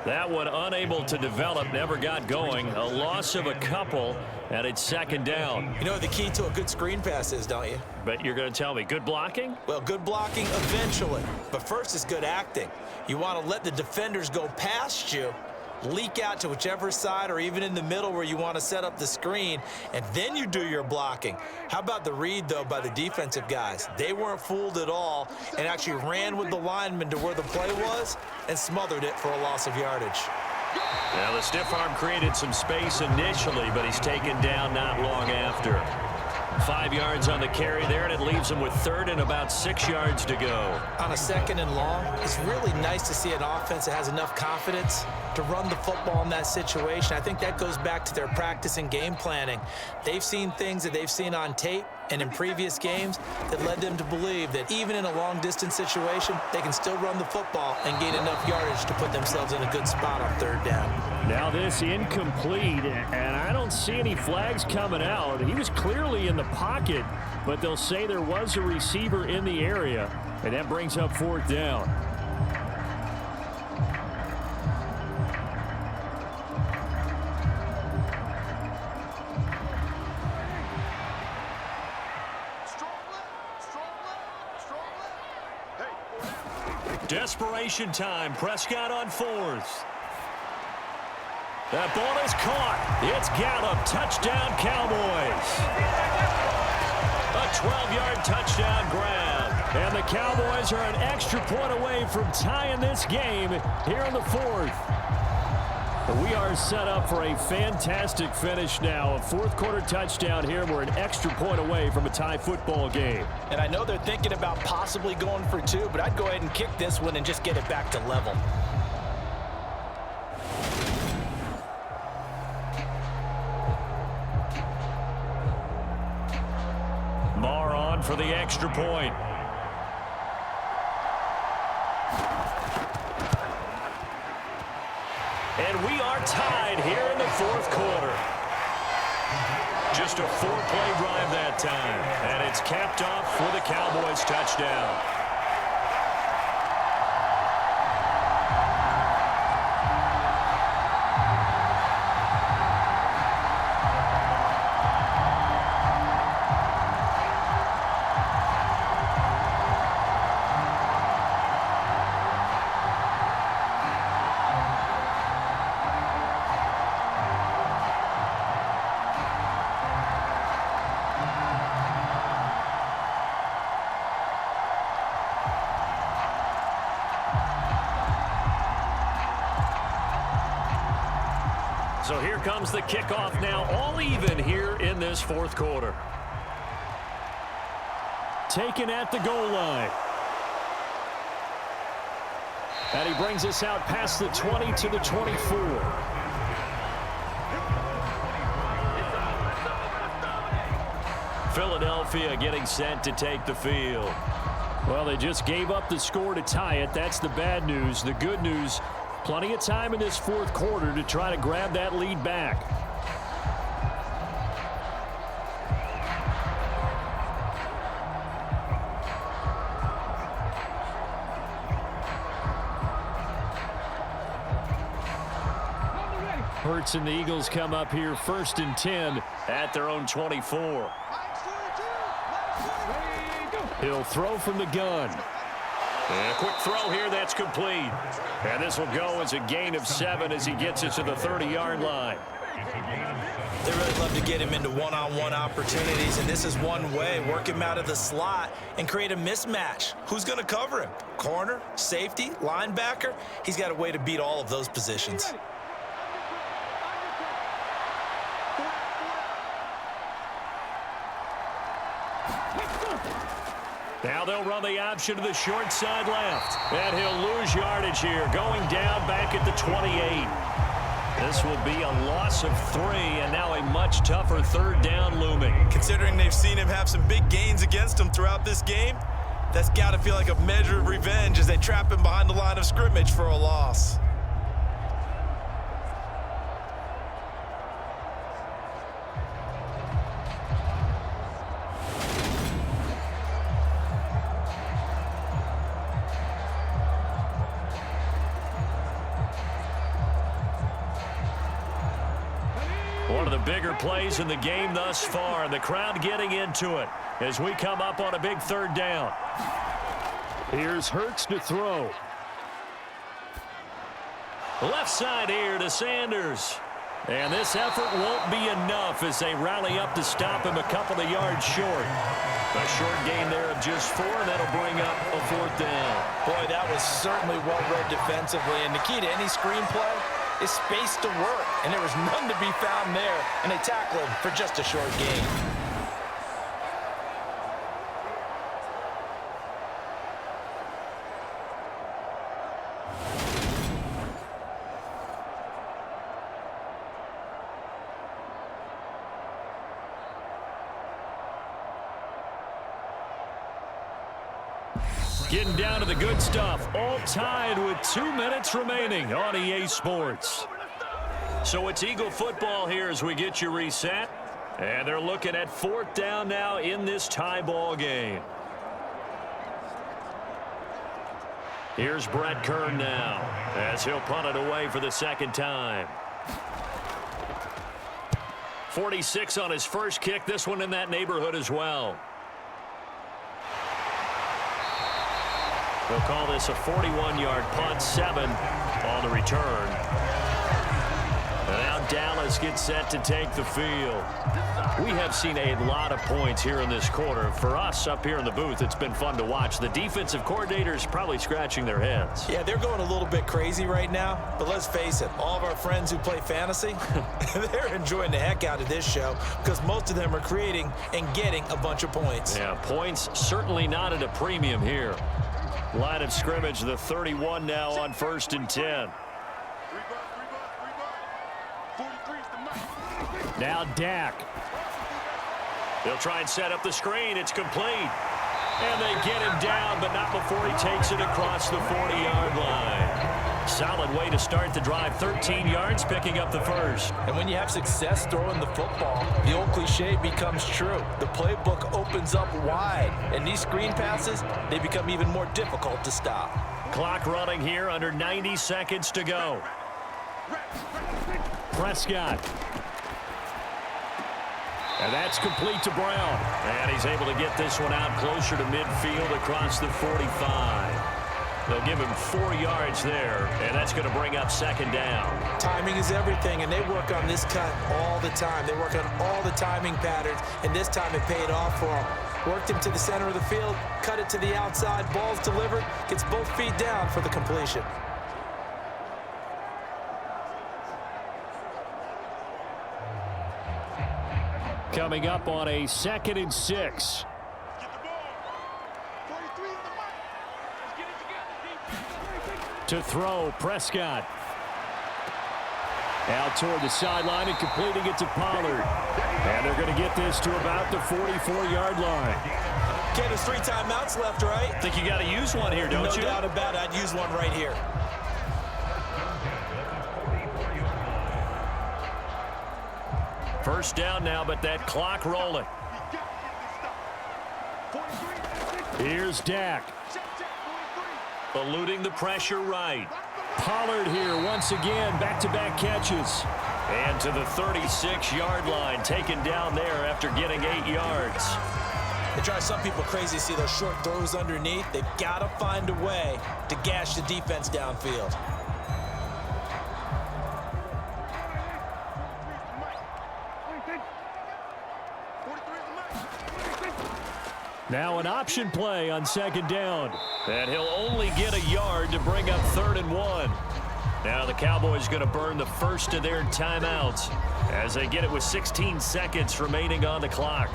Speaker 2: That one unable to develop, never got going. A loss of a couple, and it's 2nd down.
Speaker 3: You know what the key to a good screen pass is, don't you?
Speaker 2: But you're going to tell me, good blocking?
Speaker 3: Well, good blocking eventually. But first is good acting. You want to let the defenders go past you, leak out to whichever side or even in the middle where you want to set up the screen, and then you do your blocking. How about the read, though, by the defensive guys? They weren't fooled at all and actually ran with the lineman to where the play was and smothered it for a loss of yardage.
Speaker 2: Now, the stiff arm created some space initially, but he's taken down not long after. 5 yards on the carry there, and it leaves him with 3rd and about 6 yards to go.
Speaker 3: On a 2nd and long, it's really nice to see an offense that has enough confidence to run the football in that situation. I think that goes back to their practice and game planning. They've seen things that they've seen on tape and in previous games that led them to believe that even in a long-distance situation, they can still run the football and gain enough yardage to put themselves in a good spot on 3rd down.
Speaker 2: Now this incomplete, and I don't see any flags coming out. He was clearly in the pocket, but they'll say there was a receiver in the area, and that brings up 4th down. Desperation time. Prescott on 4th. That ball is caught. It's Gallup. Touchdown, Cowboys. A 12-yard touchdown grab. And the Cowboys are an extra point away from tying this game here in the 4th. We are set up for a fantastic finish now. A 4th quarter touchdown here. We're an extra point away from a tie football game.
Speaker 6: And I know they're thinking about possibly going for 2, but I'd go ahead and kick this one and just get it back to level.
Speaker 2: Marr on for the extra point. And we are tied here in the 4th quarter. Just a 4-play drive that time. And it's capped off for the Cowboys touchdown. So here comes the kickoff now, all even here in this 4th quarter. Taken at the goal line. And he brings us out past the 20 to the 24. Philadelphia getting set to take the field. Well, they just gave up the score to tie it. That's the bad news. The good news, plenty of time in this 4th quarter to try to grab that lead back. Hurts and the Eagles come up here 1st and 10 at their own 24. He'll throw from the gun. And a quick throw here, that's complete. And this will go as a gain of 7 as he gets it to the 30-yard line.
Speaker 3: They really love to get him into one-on-one opportunities, and this is one way. Work him out of the slot and create a mismatch. Who's going to cover him? Corner, safety, linebacker? He's got a way to beat all of those positions.
Speaker 2: Now they'll run the option to the short side left. And he'll lose yardage here, going down back at the 28. This will be a loss of 3, and now a much tougher 3rd down looming.
Speaker 3: Considering they've seen him have some big gains against them throughout this game, that's got to feel like a measure of revenge as as they trap him behind the line of scrimmage for a loss.
Speaker 2: One of the bigger plays in the game thus far, and the crowd getting into it as we come up on a big third down. Here's Hurts to throw. Left side here to Sanders. And this effort won't be enough as they rally up to stop him a couple of yards short. A short gain there of just 4, and that'll bring up a 4th down.
Speaker 6: Boy, that was certainly well read defensively, and the key to any screenplay is space to work, and there was none to be found there, and they tackle him for just a short gain.
Speaker 2: Getting down to the good stuff, all tied with 2 minutes remaining on EA Sports. So it's Eagle football here as we get you reset. And they're looking at 4th down now in this tie ball game. Here's Brett Kern now as he'll punt it away for the 2nd time. 46 on his first kick, this one in that neighborhood as well. They'll call this a 41-yard punt, 7 on the return. And now Dallas gets set to take the field. We have seen a lot of points here in this quarter. For us up here in the booth, it's been fun to watch. The defensive coordinators probably scratching their heads.
Speaker 3: Yeah, they're going a little bit crazy right now. But let's face it, all of our friends who play fantasy, they're enjoying the heck out of this show because most of them are creating and getting a bunch of points.
Speaker 2: Yeah, points certainly not at a premium here. Line of scrimmage, the 31 now on 1st and 10. Now Dak. They'll try and set up the screen. It's complete. And they get him down, but not before he takes it across the 40-yard line. Solid way to start the drive. 13 yards, picking up the first.
Speaker 6: And when you have success throwing the football, the old cliche becomes true. The playbook opens up wide, and these screen passes, they become even more difficult to stop.
Speaker 2: Clock running here, under 90 seconds to go. Prescott. And that's complete to Brown. And he's able to get this one out closer to midfield across the 45. They'll give him 4 yards there, and that's going to bring up 2nd down.
Speaker 3: Timing is everything, and they work on this cut all the time. They work on all the timing patterns, and this time it paid off for them. Worked him to the center of the field, cut it to the outside, ball's delivered, gets both feet down for the completion.
Speaker 2: Coming up on a 2nd and 6. To throw, Prescott. Out toward the sideline and completing it to Pollard. And they're going to get this to about the 44-yard line.
Speaker 3: Okay, there's 3 timeouts left, right?
Speaker 2: I think you got to use one here, don't you?
Speaker 3: No doubt about it. I'd use one right here.
Speaker 2: First down now, but that clock rolling. Here's Dak. Eluding the pressure right. Pollard here once again, back-to-back catches. And to the 36-yard line, taken down there after getting 8 yards.
Speaker 3: It drives some people crazy to see those short throws underneath. They've got to find a way to gash the defense downfield.
Speaker 2: Now an option play on 2nd down. And he'll only get a yard to bring up 3rd and 1. Now the Cowboys going to burn the first of their timeouts as they get it with 16 seconds remaining on the clock.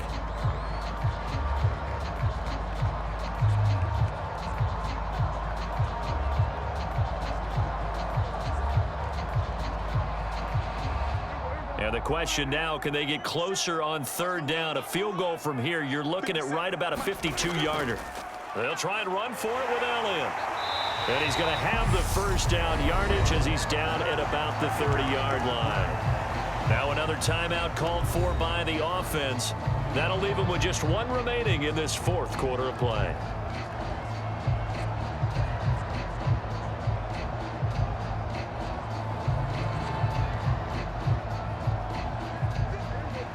Speaker 2: And the question now, can they get closer on 3rd down? A field goal from here, you're looking at right about a 52-yarder. They'll try and run for it with Elliott. And he's going to have the first down yardage as he's down at about the 30-yard line. Now another timeout called for by the offense. That'll leave him with just one remaining in this fourth quarter of play.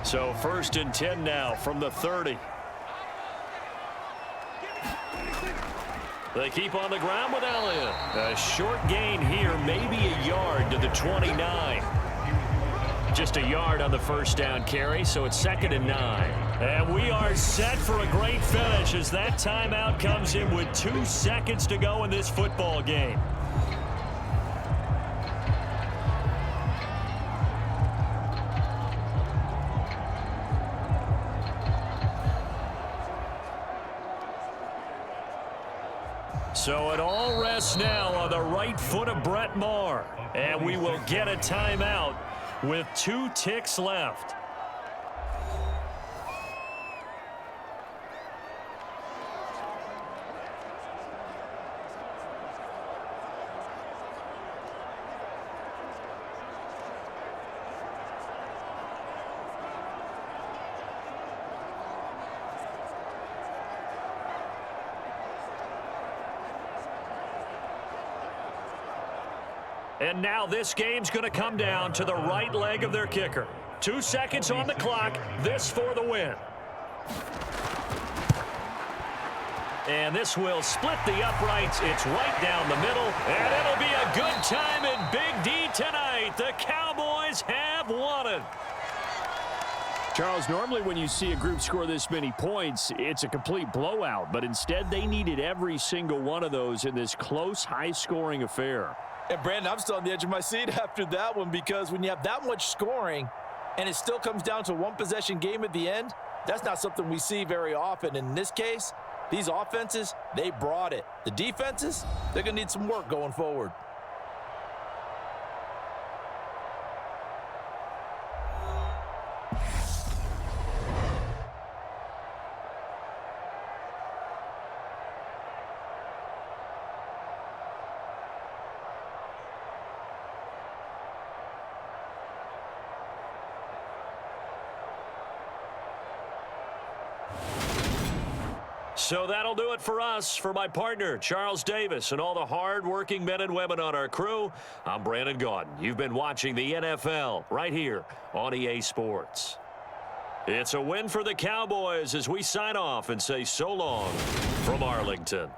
Speaker 2: So 1st and 10 now from the 30. They keep on the ground with Elliott. A short gain here, maybe a yard to the 29. Just a yard on the first down carry, so it's 2nd and 9. And we are set for a great finish as that timeout comes in with 2 seconds to go in this football game. So it all rests now on the right foot of Brett Maher. And we will get a timeout with 2 ticks left. And now this game's going to come down to the right leg of their kicker. 2 seconds on the clock. This for the win. And this will split the uprights. It's right down the middle. And it'll be a good time in Big D tonight. The Cowboys have won it.
Speaker 5: Charles, normally when you see a group score this many points, it's a complete blowout. But instead, they needed every single one of those in this close, high-scoring affair.
Speaker 6: And, Brandon, I'm still on the edge of my seat after that one because when you have that much scoring and it still comes down to one possession game at the end, that's not something we see very often. And in this case, these offenses, they brought it. The defenses, they're going to need some work going forward.
Speaker 2: So that'll do it for us. For my partner, Charles Davis, and all the hard-working men and women on our crew, I'm Brandon Gaudin. You've been watching the NFL right here on EA Sports. It's a win for the Cowboys as we sign off and say so long from Arlington.